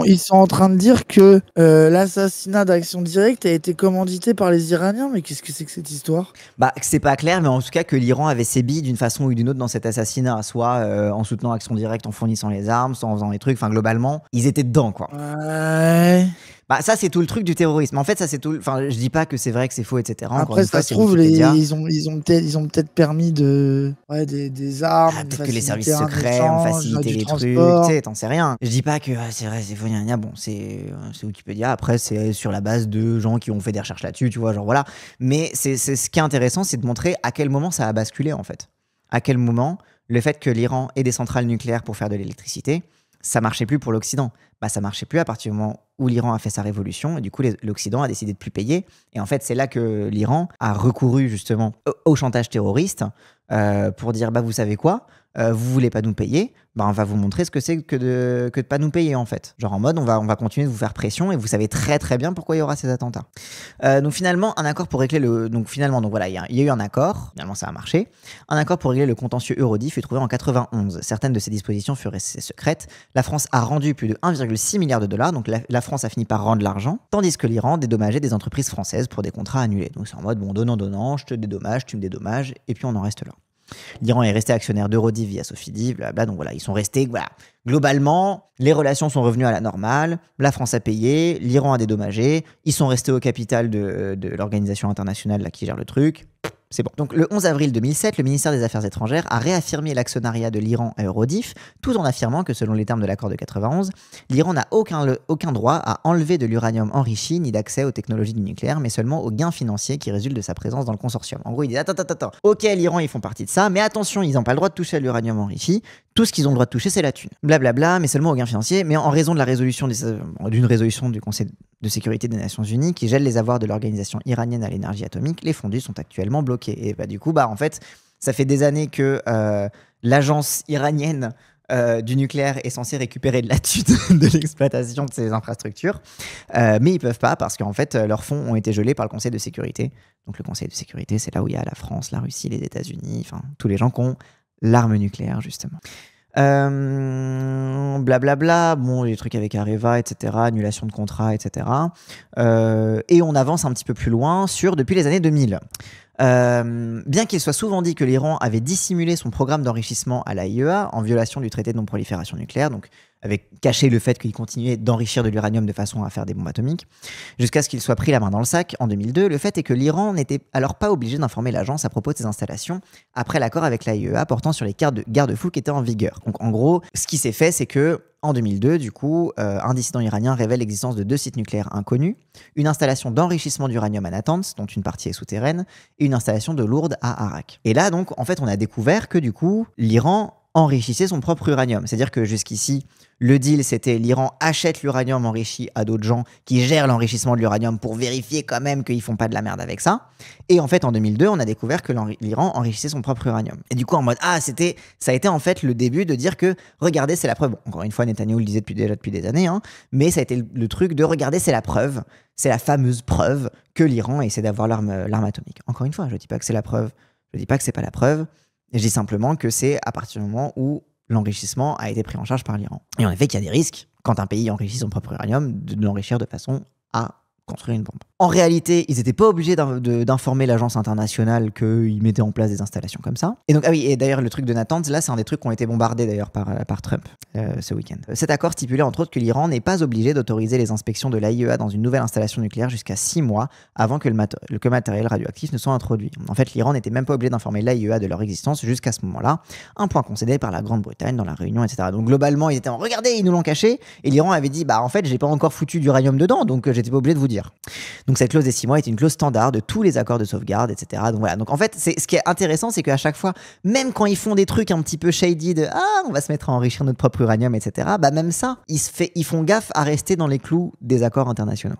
ils sont en train de dire que l'assassinat d'Action Directe a été commandité par les Iraniens, mais qu'est-ce que c'est que cette histoire? C'est pas clair, mais en tout cas que l'Iran avait ses billes d'une façon ou d'une autre dans cet assassinat, soit en soutenant Action Directe, en fournissant les armes, soit en faisant les trucs, globalement, ils étaient dedans, quoi. Ouais... ça c'est tout le truc du terrorisme. En fait, ça c'est tout. Enfin, je dis pas que c'est vrai, que c'est faux, etc. Après, ça se trouve, ils ont peut-être permis des armes. Peut-être que les services secrets ont facilité les trucs. Tu sais, t'en sais rien. Je dis pas que c'est vrai, c'est faux, bon, c'est Wikipédia. Après, c'est sur la base de gens qui ont fait des recherches là-dessus, tu vois, genre voilà. Mais c'est ce qui est intéressant, c'est de montrer à quel moment ça a basculé en fait. À quel moment le fait que l'Iran ait des centrales nucléaires pour faire de l'électricité, ça marchait plus pour l'Occident. Ça marchait plus à partir du moment où l'Iran a fait sa révolution et du coup l'Occident a décidé de plus payer. Et en fait, c'est là que l'Iran a recouru justement au chantage terroriste pour dire vous savez quoi, vous voulez pas nous payer, on va vous montrer ce que c'est que de pas nous payer en fait. Genre en mode on va continuer de vous faire pression et vous savez très très bien pourquoi il y aura ces attentats. Donc finalement un accord pour régler il y a eu un accord, finalement ça a marché. Un accord pour régler le contentieux Eurodif fut trouvé en 91. Certaines de ces dispositions furent restées secrètes. La France a rendu plus de 1,6 milliard de dollars, donc la France a fini par rendre l'argent, tandis que l'Iran dédommageait des entreprises françaises pour des contrats annulés. Donc c'est en mode donnant, je te dédommage, tu me dédommages, et puis on en reste là. L'Iran est resté actionnaire d'Eurodif via Sofidif, blablabla, donc voilà, ils sont restés, globalement, les relations sont revenues à la normale, la France a payé, l'Iran a dédommagé, ils sont restés au capital de l'organisation internationale là, qui gère le truc, c'est bon. Donc le 11 avril 2007, le ministère des Affaires étrangères a réaffirmé l'actionnariat de l'Iran à Eurodif, tout en affirmant que selon les termes de l'accord de 91, l'Iran n'a aucun droit à enlever de l'uranium enrichi ni d'accès aux technologies du nucléaire, mais seulement aux gains financiers qui résultent de sa présence dans le consortium. En gros, il dit attends. Ok, l'Iran, ils font partie de ça, mais attention, ils n'ont pas le droit de toucher à l'uranium enrichi. Tout ce qu'ils ont le droit de toucher, c'est la thune. Blablabla, mais seulement aux gains financiers. Mais en raison de la résolution d'une résolution du Conseil de sécurité des Nations Unies qui gèle les avoirs de l'organisation iranienne à l'énergie atomique, les fondus sont actuellement bloqués. Et du coup, en fait, ça fait des années que l'agence iranienne du nucléaire est censée récupérer de la thune de l'exploitation de ces infrastructures, mais ils peuvent pas parce qu'en fait leurs fonds ont été gelés par le Conseil de sécurité. Donc le Conseil de sécurité, c'est là où il y a la France, la Russie, les États-Unis, enfin tous les gens qui ont l'arme nucléaire justement. Blablabla, bon, les trucs avec Areva, etc., annulation de contrat, etc. Et on avance un petit peu plus loin depuis les années 2000. Bien qu'il soit souvent dit que l'Iran avait dissimulé son programme d'enrichissement à l'AIEA en violation du traité de non-prolifération nucléaire, donc avec caché le fait qu'il continuait d'enrichir de l'uranium de façon à faire des bombes atomiques, jusqu'à ce qu'il soit pris la main dans le sac en 2002, le fait est que l'Iran n'était alors pas obligé d'informer l'agence à propos de ses installations après l'accord avec l'AIEA portant sur les garde-fous qui étaient en vigueur. Donc en gros, ce qui s'est fait, c'est que en 2002, du coup, un dissident iranien révèle l'existence de 2 sites nucléaires inconnus, une installation d'enrichissement d'uranium à Natanz, dont une partie est souterraine, et une installation de Lourdes à Arak. Et là, donc, en fait, on a découvert que, du coup, l'Iran enrichissait son propre uranium. C'est-à-dire que jusqu'ici, le deal, c'était l'Iran achète l'uranium enrichi à d'autres gens qui gèrent l'enrichissement de l'uranium pour vérifier quand même qu'ils font pas de la merde avec ça. Et en fait, en 2002, on a découvert que l'Iran enrichissait son propre uranium. Et du coup, en mode, ça a été en fait le début de dire que, regardez, c'est la preuve. Bon, encore une fois, Netanyahou le disait depuis des années, hein, mais ça a été le truc de regarder, c'est la preuve. C'est la fameuse preuve que l'Iran essaie d'avoir l'arme atomique. Encore une fois, je dis pas que c'est la preuve. Je dis pas que c'est pas la preuve. Je dis simplement que c'est à partir du moment où l'enrichissement a été pris en charge par l'Iran. Et en effet, qu'il y a des risques, quand un pays enrichit son propre uranium, de l'enrichir de façon à construire une bombe. En réalité, ils n'étaient pas obligés d'informer l'agence internationale qu'ils mettaient en place des installations comme ça. Et donc, et d'ailleurs, le truc de Natanz, là, c'est un des trucs qui ont été bombardés d'ailleurs par Trump ce week-end. Cet accord stipulait entre autres que l'Iran n'est pas obligé d'autoriser les inspections de l'AIEA dans une nouvelle installation nucléaire jusqu'à 6 mois avant que le matériel radioactif ne soit introduit. En fait, l'Iran n'était même pas obligé d'informer l'AIEA de leur existence jusqu'à ce moment-là, un point concédé par la Grande-Bretagne dans la réunion, etc. Donc globalement, ils étaient en regardez, ils nous l'ont caché, et l'Iran avait dit en fait, j'ai pas encore foutu d'uranium dedans, donc j'étais pas obligé de vous dire. Donc cette clause des 6 mois est une clause standard de tous les accords de sauvegarde, etc. Donc voilà. Donc en fait, ce qui est intéressant, c'est qu'à chaque fois, même quand ils font des trucs un petit peu shady de on va se mettre à enrichir notre propre uranium, etc. Même ça, ils font gaffe à rester dans les clous des accords internationaux.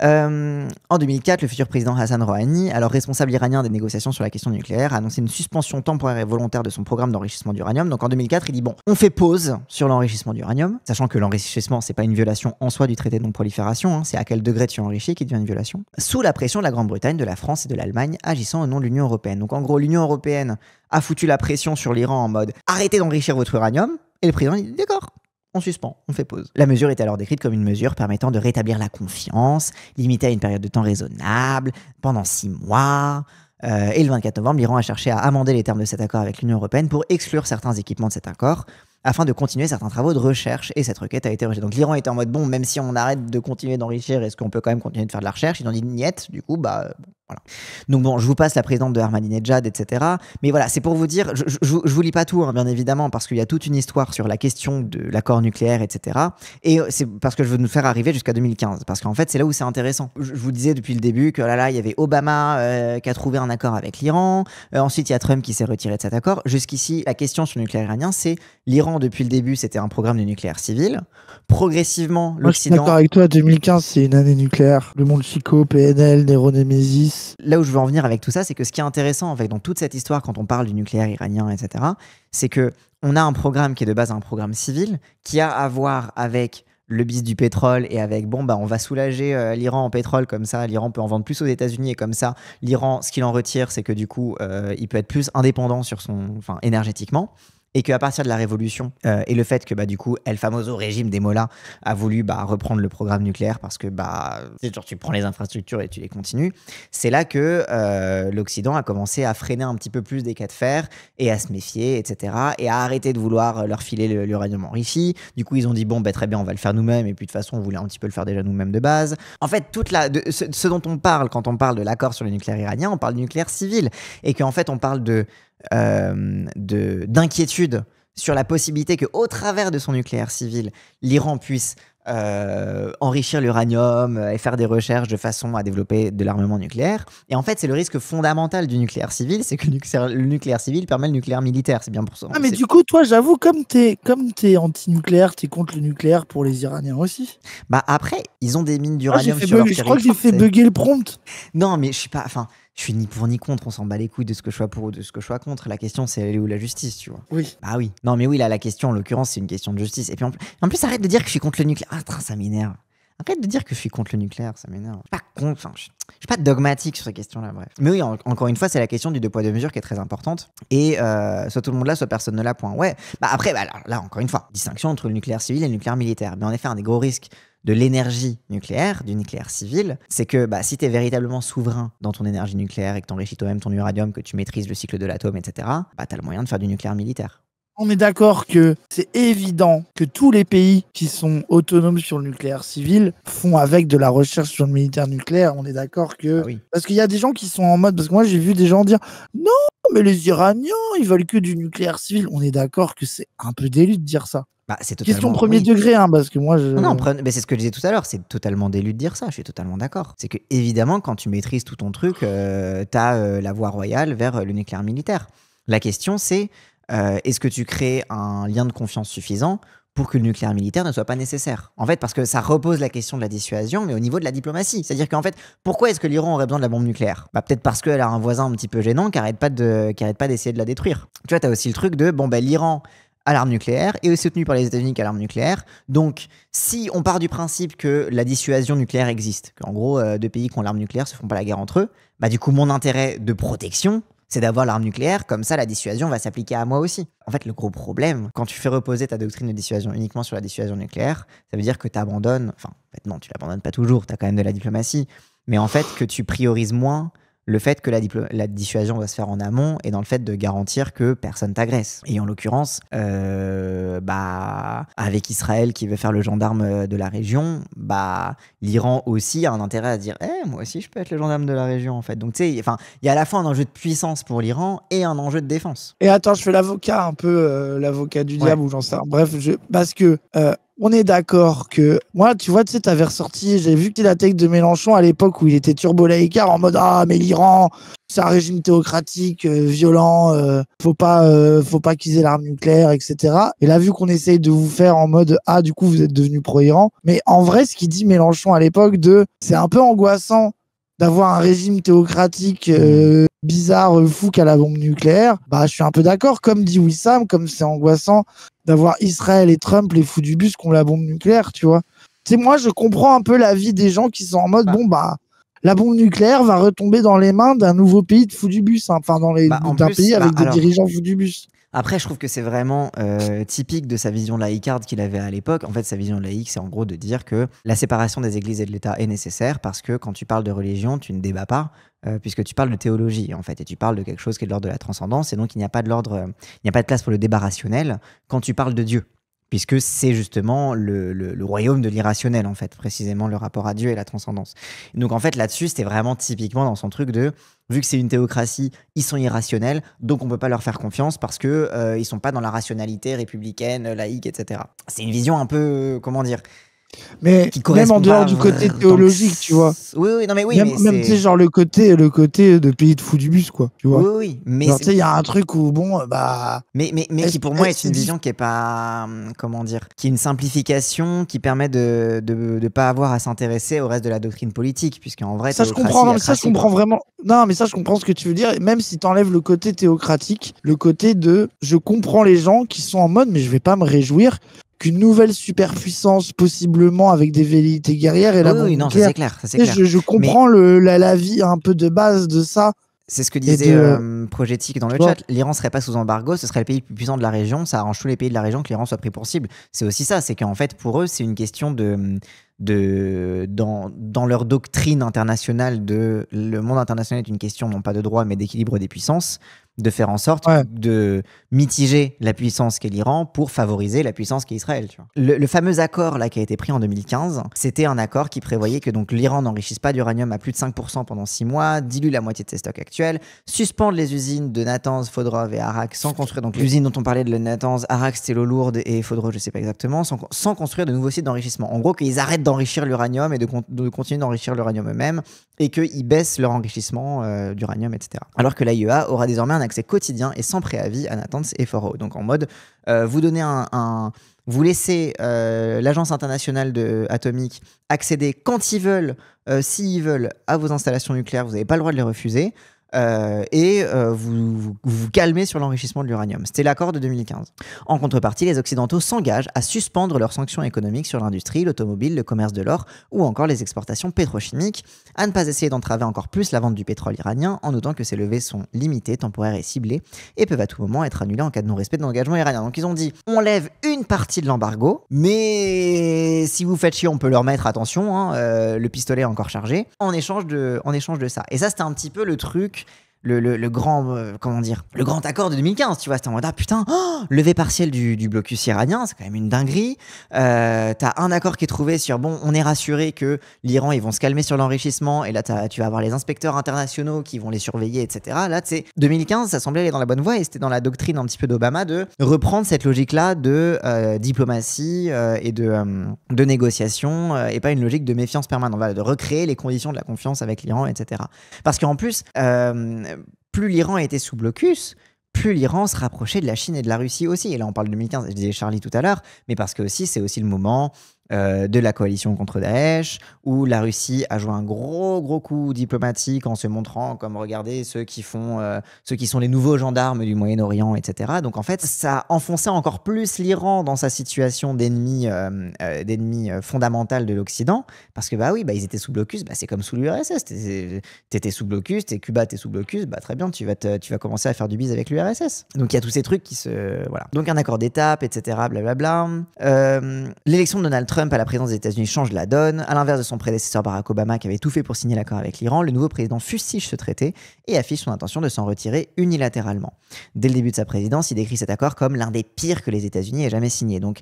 En 2004, le futur président Hassan Rouhani, alors responsable iranien des négociations sur la question nucléaire, a annoncé une suspension temporaire et volontaire de son programme d'enrichissement d'uranium. Donc en 2004, il dit on fait pause sur l'enrichissement d'uranium, sachant que l'enrichissement, c'est pas une violation en soi du traité de non-prolifération, hein, c'est à quel degré tu enrichis qui devient une violation, sous la pression de la Grande-Bretagne, de la France et de l'Allemagne, agissant au nom de l'Union européenne. Donc en gros, l'Union européenne a foutu la pression sur l'Iran en mode arrêtez d'enrichir votre uranium, et le président dit d'accord. On suspend, on fait pause. La mesure est alors décrite comme une mesure permettant de rétablir la confiance, limitée à une période de temps raisonnable, pendant 6 mois. Et le 24 novembre, l'Iran a cherché à amender les termes de cet accord avec l'Union européenne pour exclure certains équipements de cet accord, afin de continuer certains travaux de recherche, et cette requête a été rejetée. Donc l'Iran était en mode même si on arrête de continuer d'enrichir, est-ce qu'on peut quand même continuer de faire de la recherche? Ils ont dit niet, du coup, voilà. Donc je vous passe la présidente de Ahmadinejad, etc. Mais voilà, c'est pour vous dire, je vous lis pas tout, hein, bien évidemment, parce qu'il y a toute une histoire sur la question de l'accord nucléaire, etc. Et c'est parce que je veux nous faire arriver jusqu'à 2015, parce qu'en fait, c'est là où c'est intéressant. Je vous disais depuis le début que il y avait Obama qui a trouvé un accord avec l'Iran, ensuite il y a Trump qui s'est retiré de cet accord. Jusqu'ici, la question sur le nucléaire iranien, c'est l'Iran, depuis le début, c'était un programme de nucléaire civil. Progressivement, l'Occident... Moi, je suis d'accord avec toi, 2015, c'est une année nucléaire. Le monde Chico, PNL, Néro-Némésis... Là où je veux en venir avec tout ça, c'est que ce qui est intéressant en fait, dans toute cette histoire, quand on parle du nucléaire iranien, etc., c'est qu'on a un programme qui est de base un programme civil, qui a à voir avec le business du pétrole et avec, on va soulager l'Iran en pétrole, comme ça, l'Iran peut en vendre plus aux États-Unis, et comme ça, l'Iran, ce qu'il en retire, c'est que du coup, il peut être plus indépendant énergétiquement. et qu'à partir de la révolution et le fait que du coup El Famoso régime des Mollahs a voulu reprendre le programme nucléaire parce que genre tu prends les infrastructures et tu les continues, c'est là que l'Occident a commencé à freiner un petit peu plus des cas de fer et à se méfier, etc., et à arrêter de vouloir leur filer l'uranium enrichi. Du coup ils ont dit bon très bien, on va le faire nous-mêmes, et puis de toute façon on voulait un petit peu le faire déjà nous-mêmes de base. En fait ce dont on parle quand on parle de l'accord sur le nucléaire iranien, on parle du nucléaire civil, et qu'en fait on parle d'inquiétude sur la possibilité qu'au travers de son nucléaire civil, l'Iran puisse enrichir l'uranium et faire des recherches de façon à développer de l'armement nucléaire. Et en fait, c'est le risque fondamental du nucléaire civil, c'est que le nucléaire civil permet le nucléaire militaire. C'est bien pour ça. Ah, mais du coup, toi, j'avoue, comme t'es anti-nucléaire, t'es contre le nucléaire pour les Iraniens aussi. Après, ils ont des mines d'uranium sur leur territoire. Je crois que j'ai fait bugger le prompt. Non, mais je suis pas... Je suis ni pour ni contre, on s'en bat les couilles de ce que je sois pour ou de ce que je sois contre. La question, c'est elle est où la justice, tu vois. Oui. Bah oui. Non, mais oui, là, la question, en l'occurrence, c'est une question de justice. Et puis, en plus, arrête de dire que je suis contre le nucléaire. Ça m'énerve. Arrête de dire que je suis contre le nucléaire, ça m'énerve. Je suis pas contre, je suis pas dogmatique sur ces questions-là, bref. Mais oui, encore une fois, c'est la question du 2 poids 2 mesures qui est très importante. Et soit tout le monde là, soit personne ne l'a, point. Ouais. Après, là, encore une fois, distinction entre le nucléaire civil et le nucléaire militaire. Mais en effet, un des gros risques de l'énergie nucléaire, du nucléaire civil, c'est que si tu es véritablement souverain dans ton énergie nucléaire et que tu enrichis toi-même ton uranium, que tu maîtrises le cycle de l'atome, etc., tu as le moyen de faire du nucléaire militaire. On est d'accord que c'est évident que tous les pays qui sont autonomes sur le nucléaire civil font avec de la recherche sur le militaire nucléaire. On est d'accord que... oui. Parce qu'il y a des gens qui sont en mode... Parce que moi, j'ai vu des gens dire « Non, mais les Iraniens, ils veulent que du nucléaire civil. » On est d'accord que c'est un peu délu de dire ça. C'est totalement... Question premier degré, parce que moi... Non, c'est ce que je disais tout à l'heure, c'est totalement délu de dire ça, je suis totalement d'accord. C'est que, évidemment, quand tu maîtrises tout ton truc, t'as la voie royale vers le nucléaire militaire. La question, c'est... est-ce que tu crées un lien de confiance suffisant pour que le nucléaire militaire ne soit pas nécessaire? En fait, parce que ça repose la question de la dissuasion, mais au niveau de la diplomatie. C'est-à-dire qu'en fait, pourquoi est-ce que l'Iran aurait besoin de la bombe nucléaire? Peut-être parce qu'elle a un voisin un petit peu gênant qui arrête pas d'essayer de la détruire. Tu vois, t'as aussi le truc de, l'Iran a l'arme nucléaire et est soutenu par les États-Unis qui a l'arme nucléaire. Donc, si on part du principe que la dissuasion nucléaire existe, qu'en gros, deux pays qui ont l'arme nucléaire se font pas la guerre entre eux, du coup, mon intérêt de protection, c'est d'avoir l'arme nucléaire, comme ça la dissuasion va s'appliquer à moi aussi. En fait, le gros problème, quand tu fais reposer ta doctrine de dissuasion uniquement sur la dissuasion nucléaire, ça veut dire que tu abandonnes, non, tu l'abandonnes pas toujours, tu as quand même de la diplomatie, mais en fait que tu priorises moins le fait que la dissuasion va se faire en amont et dans le fait de garantir que personne t'agresse. Et en l'occurrence, avec Israël qui veut faire le gendarme de la région, l'Iran aussi a un intérêt à dire moi aussi je peux être le gendarme de la région en fait. Donc tu sais, il y a à la fois un enjeu de puissance pour l'Iran et un enjeu de défense. Et attends, je fais l'avocat un peu, l'avocat du diable ou j'en sais rien. Bref, parce que... on est d'accord que moi, tu vois, t'avais ressorti, j'ai vu que la tech de Mélenchon à l'époque où il était turbo-laïcard en mode mais l'Iran, c'est un régime théocratique, violent, faut pas qu'ils aient l'arme nucléaire, etc. Et là, vu qu'on essaye de vous faire en mode du coup, vous êtes devenu pro-Iran. Mais en vrai, ce qu'il dit Mélenchon à l'époque c'est un peu angoissant d'avoir un régime théocratique bizarre, fou qu'à la bombe nucléaire. Je suis un peu d'accord, comme dit Wissam, comme c'est angoissant d'avoir Israël et Trump, les fous du bus, qui ont la bombe nucléaire, tu vois. Tu sais, moi, je comprends un peu l'avis des gens qui sont en mode, la bombe nucléaire va retomber dans les mains d'un nouveau pays de fous du bus, d'un pays avec des dirigeants fous du bus. Après, je trouve que c'est vraiment typique de sa vision laïcarde qu'il avait à l'époque. En fait, sa vision laïque, c'est en gros de dire que la séparation des églises et de l'État est nécessaire parce que quand tu parles de religion, tu ne débats pas, puisque tu parles de théologie, en fait, et tu parles de quelque chose qui est de l'ordre de la transcendance, et donc il n'y a pas de place pour le débat rationnel quand tu parles de Dieu, puisque c'est justement le royaume de l'irrationnel, en fait, précisément le rapport à Dieu et la transcendance. Donc en fait, là-dessus, c'était vraiment typiquement dans son truc de... Vu que c'est une théocratie, ils sont irrationnels, donc on peut pas leur faire confiance parce que ils sont pas dans la rationalité républicaine, laïque, etc. C'est une vision un peu, comment dire, mais même en dehors du côté théologique, tu vois. Oui, non mais oui. Même tu sais, genre le côté de pays de fous du bus, quoi. Tu vois. Oui, mais tu sais, il y a un truc où Mais qui pour moi est une vision qui est pas, comment dire, qui est une simplification qui permet de pas avoir à s'intéresser au reste de la doctrine politique, puisqu'en vrai. Ça je comprends, ça je comprends vraiment. Non, mais ça je comprends ce que tu veux dire. Même si t'enlèves le côté théocratique, le côté de, je comprends les gens qui sont en mode, mais je vais pas me réjouir qu'une nouvelle superpuissance, possiblement avec des velléités guerrières et la bombe nucléaire. Ça c'est clair. Je comprends la vie un peu de base de ça. C'est ce que disait Projetic dans le chat. L'Iran serait pas sous embargo, ce serait le pays le plus puissant de la région. Ça arrange tous les pays de la région que l'Iran soit pris pour cible. C'est aussi ça, c'est qu'en fait, pour eux, c'est une question dans leur doctrine internationale le monde international est une question non pas de droit mais d'équilibre des puissances, de faire en sorte de mitiger la puissance qu'est l'Iran pour favoriser la puissance qu'est Israël. Tu vois. Le fameux accord là qui a été pris en 2015, c'était un accord qui prévoyait que donc l'Iran n'enrichisse pas d'uranium à plus de 5% pendant 6 mois, dilue la moitié de ses stocks actuels, suspende les usines de Natanz, Fodrov et Arak sans construire, donc l'usine dont on parlait de Natanz, Arak c'était l'eau lourde et Fodrov je sais pas exactement, sans construire de nouveaux sites d'enrichissement. En gros qu'ils arrêtent d'enrichir l'uranium et de continuer d'enrichir l'uranium eux-mêmes et qu'ils baissent leur enrichissement d'uranium, etc. Alors que l'AIEA aura désormais un accès quotidien et sans préavis à Natanz et Fordow. Donc en mode, vous donnez vous laissez l'agence internationale atomique accéder quand ils veulent, s'ils veulent, à vos installations nucléaires, vous n'avez pas le droit de les refuser. Vous vous calmez sur l'enrichissement de l'uranium. C'était l'accord de 2015. En contrepartie, les Occidentaux s'engagent à suspendre leurs sanctions économiques sur l'industrie, l'automobile, le commerce de l'or ou encore les exportations pétrochimiques, à ne pas essayer d'entraver encore plus la vente du pétrole iranien en notant que ces levées sont limitées, temporaires et ciblées et peuvent à tout moment être annulées en cas de non-respect de l'engagement iranien. Donc ils ont dit, on lève une partie de l'embargo, mais si vous faites chier, on peut leur mettre, attention, le pistolet est encore chargé, en échange de ça. Et ça, c'était un petit peu le truc, le grand, le grand accord de 2015, tu vois, c'était en mode, levée partielle du blocus iranien, c'est quand même une dinguerie. T'as un accord qui est trouvé sur, bon, on est rassuré que l'Iran, ils vont se calmer sur l'enrichissement, et là, tu vas avoir les inspecteurs internationaux qui vont les surveiller, etc. Là, tu sais, 2015, ça semblait aller dans la bonne voie, et c'était dans la doctrine un petit peu d'Obama de reprendre cette logique-là de diplomatie et de négociation, et pas une logique de méfiance permanente, voilà, de recréer les conditions de la confiance avec l'Iran, etc. Parce qu'en plus, plus l'Iran était sous blocus, plus l'Iran se rapprochait de la Chine et de la Russie aussi. Et là, on parle de 2015, je disais Charlie tout à l'heure, mais parce que aussi, c'est aussi le moment de la coalition contre Daesh, où la Russie a joué un gros coup diplomatique en se montrant comme, regardez, ceux qui sont les nouveaux gendarmes du Moyen-Orient, etc. Donc en fait, ça enfonçait encore plus l'Iran dans sa situation d'ennemi fondamental de l'Occident, parce que ils étaient sous blocus, c'est comme sous l'URSS, t'étais sous blocus, Cuba, t'es sous blocus, très bien, tu vas commencer à faire du bise avec l'URSS. Donc il y a tous ces trucs qui se... Voilà. Donc un accord d'étape, etc., blablabla. L'élection de Donald Trump à la présidence des États-Unis change la donne. À l'inverse de son prédécesseur Barack Obama qui avait tout fait pour signer l'accord avec l'Iran, le nouveau président fustige ce traité et affiche son intention de s'en retirer unilatéralement. Dès le début de sa présidence, il décrit cet accord comme l'un des pires que les États-Unis aient jamais signé. Donc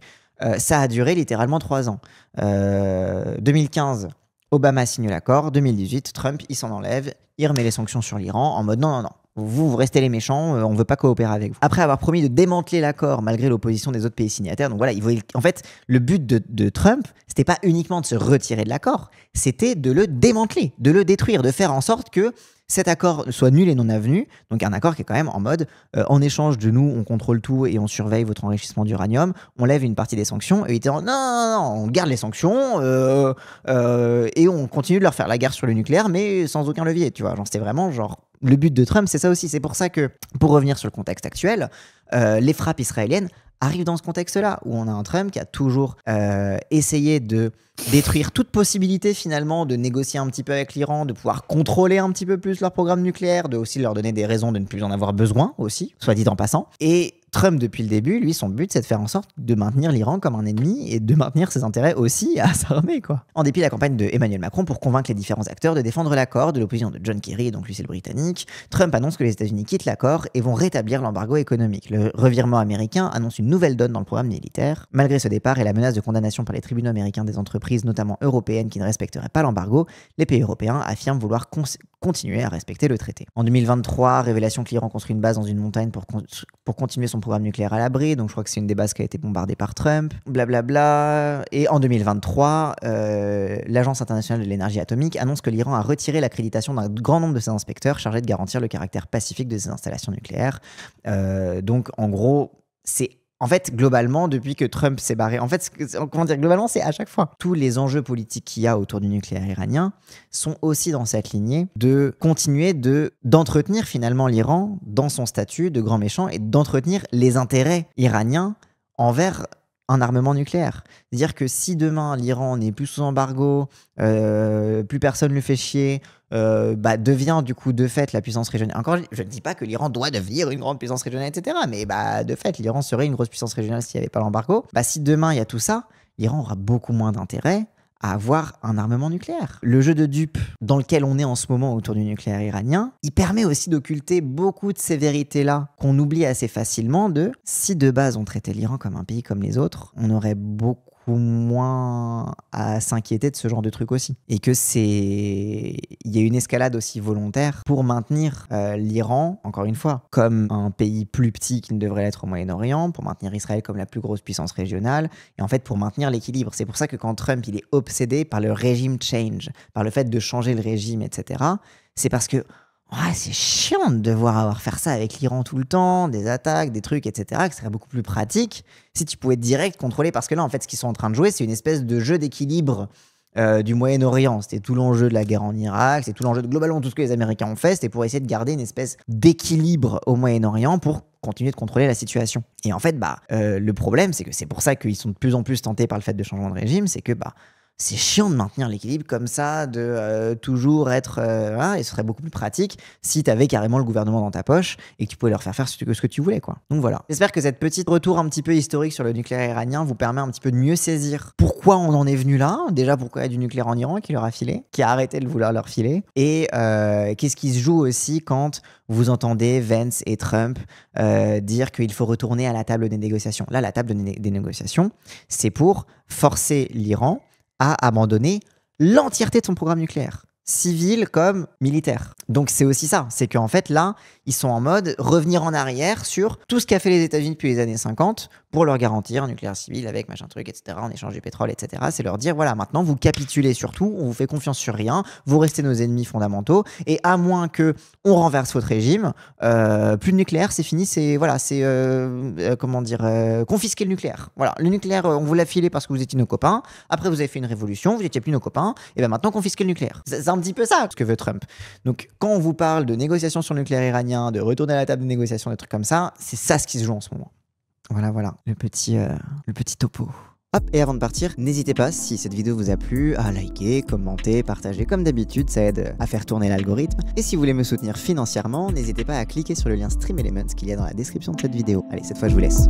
ça a duré littéralement 3 ans. 2015, Obama signe l'accord. 2018, Trump, il s'en enlève. Il remet les sanctions sur l'Iran en mode non. Vous restez les méchants, on ne veut pas coopérer avec vous. Après avoir promis de démanteler l'accord malgré l'opposition des autres pays signataires, donc voilà, en fait, le but de Trump, c'était pas uniquement de se retirer de l'accord, c'était de le démanteler, de le détruire, de faire en sorte que cet accord soit nul et non avenu, donc un accord qui est quand même en mode en échange de nous, on contrôle tout et on surveille votre enrichissement d'uranium, on lève une partie des sanctions, et il était en non, on garde les sanctions et on continue de leur faire la guerre sur le nucléaire, mais sans aucun levier, tu vois, c'était vraiment le but de Trump, c'est ça aussi. C'est pour ça que, pour revenir sur le contexte actuel, les frappes israéliennes arrivent dans ce contexte-là, où on a un Trump qui a toujours essayé de détruire toute possibilité finalement de négocier un petit peu avec l'Iran, de pouvoir contrôler un petit peu plus leur programme nucléaire, de aussi leur donner des raisons de ne plus en avoir besoin aussi, soit dit en passant. Et Trump, depuis le début, lui, son but, c'est de faire en sorte de maintenir l'Iran comme un ennemi et de maintenir ses intérêts aussi à s'armer, quoi. En dépit de la campagne de Emmanuel Macron pour convaincre les différents acteurs de défendre l'accord, de l'opposition de John Kerry, donc lui c'est le britannique, Trump annonce que les États-Unis quittent l'accord et vont rétablir l'embargo économique. Le revirement américain annonce une nouvelle donne dans le programme militaire. Malgré ce départ et la menace de condamnation par les tribunaux américains des entreprises, notamment européennes, qui ne respecteraient pas l'embargo, les pays européens affirment vouloir continuer à respecter le traité. En 2023, révélation que l'Iran construit une base dans une montagne pour continuer son programme nucléaire à l'abri, donc je crois que c'est une des bases qui a été bombardée par Trump, blablabla. Et en 2023, l'Agence internationale de l'énergie atomique annonce que l'Iran a retiré l'accréditation d'un grand nombre de ses inspecteurs chargés de garantir le caractère pacifique de ses installations nucléaires. Donc en gros, en fait, globalement, depuis que Trump s'est barré, globalement, c'est à chaque fois. Tous les enjeux politiques qu'il y a autour du nucléaire iranien sont aussi dans cette lignée de continuer d'entretenir finalement l'Iran dans son statut de grand méchant et d'entretenir les intérêts iraniens envers un armement nucléaire. C'est-à-dire que si demain l'Iran n'est plus sous embargo, plus personne le fait chier, devient du coup de fait la puissance régionale. Encore, je ne dis pas que l'Iran doit devenir une grande puissance régionale, etc. Mais de fait, l'Iran serait une grosse puissance régionale s'il n'y avait pas l'embargo. Si demain il y a tout ça, l'Iran aura beaucoup moins d'intérêt à avoir un armement nucléaire. Le jeu de dupes dans lequel on est en ce moment autour du nucléaire iranien, il permet aussi d'occulter beaucoup de ces vérités-là qu'on oublie assez facilement si de base on traitait l'Iran comme un pays comme les autres, on aurait beaucoup moins à s'inquiéter de ce genre de truc aussi. Et que il y a une escalade aussi volontaire pour maintenir l'Iran, encore une fois, comme un pays plus petit qu'il ne devrait l'être au Moyen-Orient, pour maintenir Israël comme la plus grosse puissance régionale, et en fait pour maintenir l'équilibre. C'est pour ça que quand Trump il est obsédé par le régime change, par le fait de changer le régime, etc., c'est parce que c'est chiant de devoir avoir faire ça avec l'Iran tout le temps, des attaques, des trucs, etc., que ce serait beaucoup plus pratique si tu pouvais direct contrôler, parce que là, en fait, ce qu'ils sont en train de jouer, c'est une espèce de jeu d'équilibre du Moyen-Orient. C'était tout l'enjeu de la guerre en Irak, c'est tout l'enjeu de globalement tout ce que les Américains ont fait, c'était pour essayer de garder une espèce d'équilibre au Moyen-Orient pour continuer de contrôler la situation. Et en fait, le problème, c'est que c'est pour ça qu'ils sont de plus en plus tentés par le fait de changement de régime, c'est que c'est chiant de maintenir l'équilibre comme ça, de toujours être... et ce serait beaucoup plus pratique si tu avais carrément le gouvernement dans ta poche et que tu pouvais leur faire ce que tu voulais, quoi. Donc voilà. J'espère que cette petite retour un petit peu historique sur le nucléaire iranien vous permet un petit peu de mieux saisir pourquoi on en est venu là. Déjà, pourquoi il y a du nucléaire en Iran qui leur a filé, qui a arrêté de vouloir leur filer. Et qu'est-ce qui se joue aussi quand vous entendez Vance et Trump dire qu'il faut retourner à la table des négociations. Là, la table des négociations, c'est pour forcer l'Iran à abandonner l'entièreté de son programme nucléaire, civil comme militaire. Donc c'est aussi ça, c'est qu'en fait là, ils sont en mode revenir en arrière sur tout ce qu'a fait les États-Unis depuis les années 50 pour leur garantir un nucléaire civil avec machin truc, etc., en échange du pétrole, etc. C'est leur dire, voilà, maintenant vous capitulez sur tout, on vous fait confiance sur rien, vous restez nos ennemis fondamentaux, et à moins que on renverse votre régime, plus de nucléaire, c'est fini, confisquer le nucléaire. Voilà, le nucléaire, on vous l'a filé parce que vous étiez nos copains, après vous avez fait une révolution, vous n'étiez plus nos copains, et maintenant confisquer le nucléaire. C'est un petit peu ça ce que veut Trump. Donc quand on vous parle de négociations sur le nucléaire iranien, de retourner à la table de négociation, des trucs comme ça, c'est ça ce qui se joue en ce moment. Voilà, le petit topo. Hop, et avant de partir, n'hésitez pas, si cette vidéo vous a plu, à liker, commenter, partager, comme d'habitude, ça aide à faire tourner l'algorithme. Et si vous voulez me soutenir financièrement, n'hésitez pas à cliquer sur le lien Stream Elements qu'il y a dans la description de cette vidéo. Allez, cette fois je vous laisse.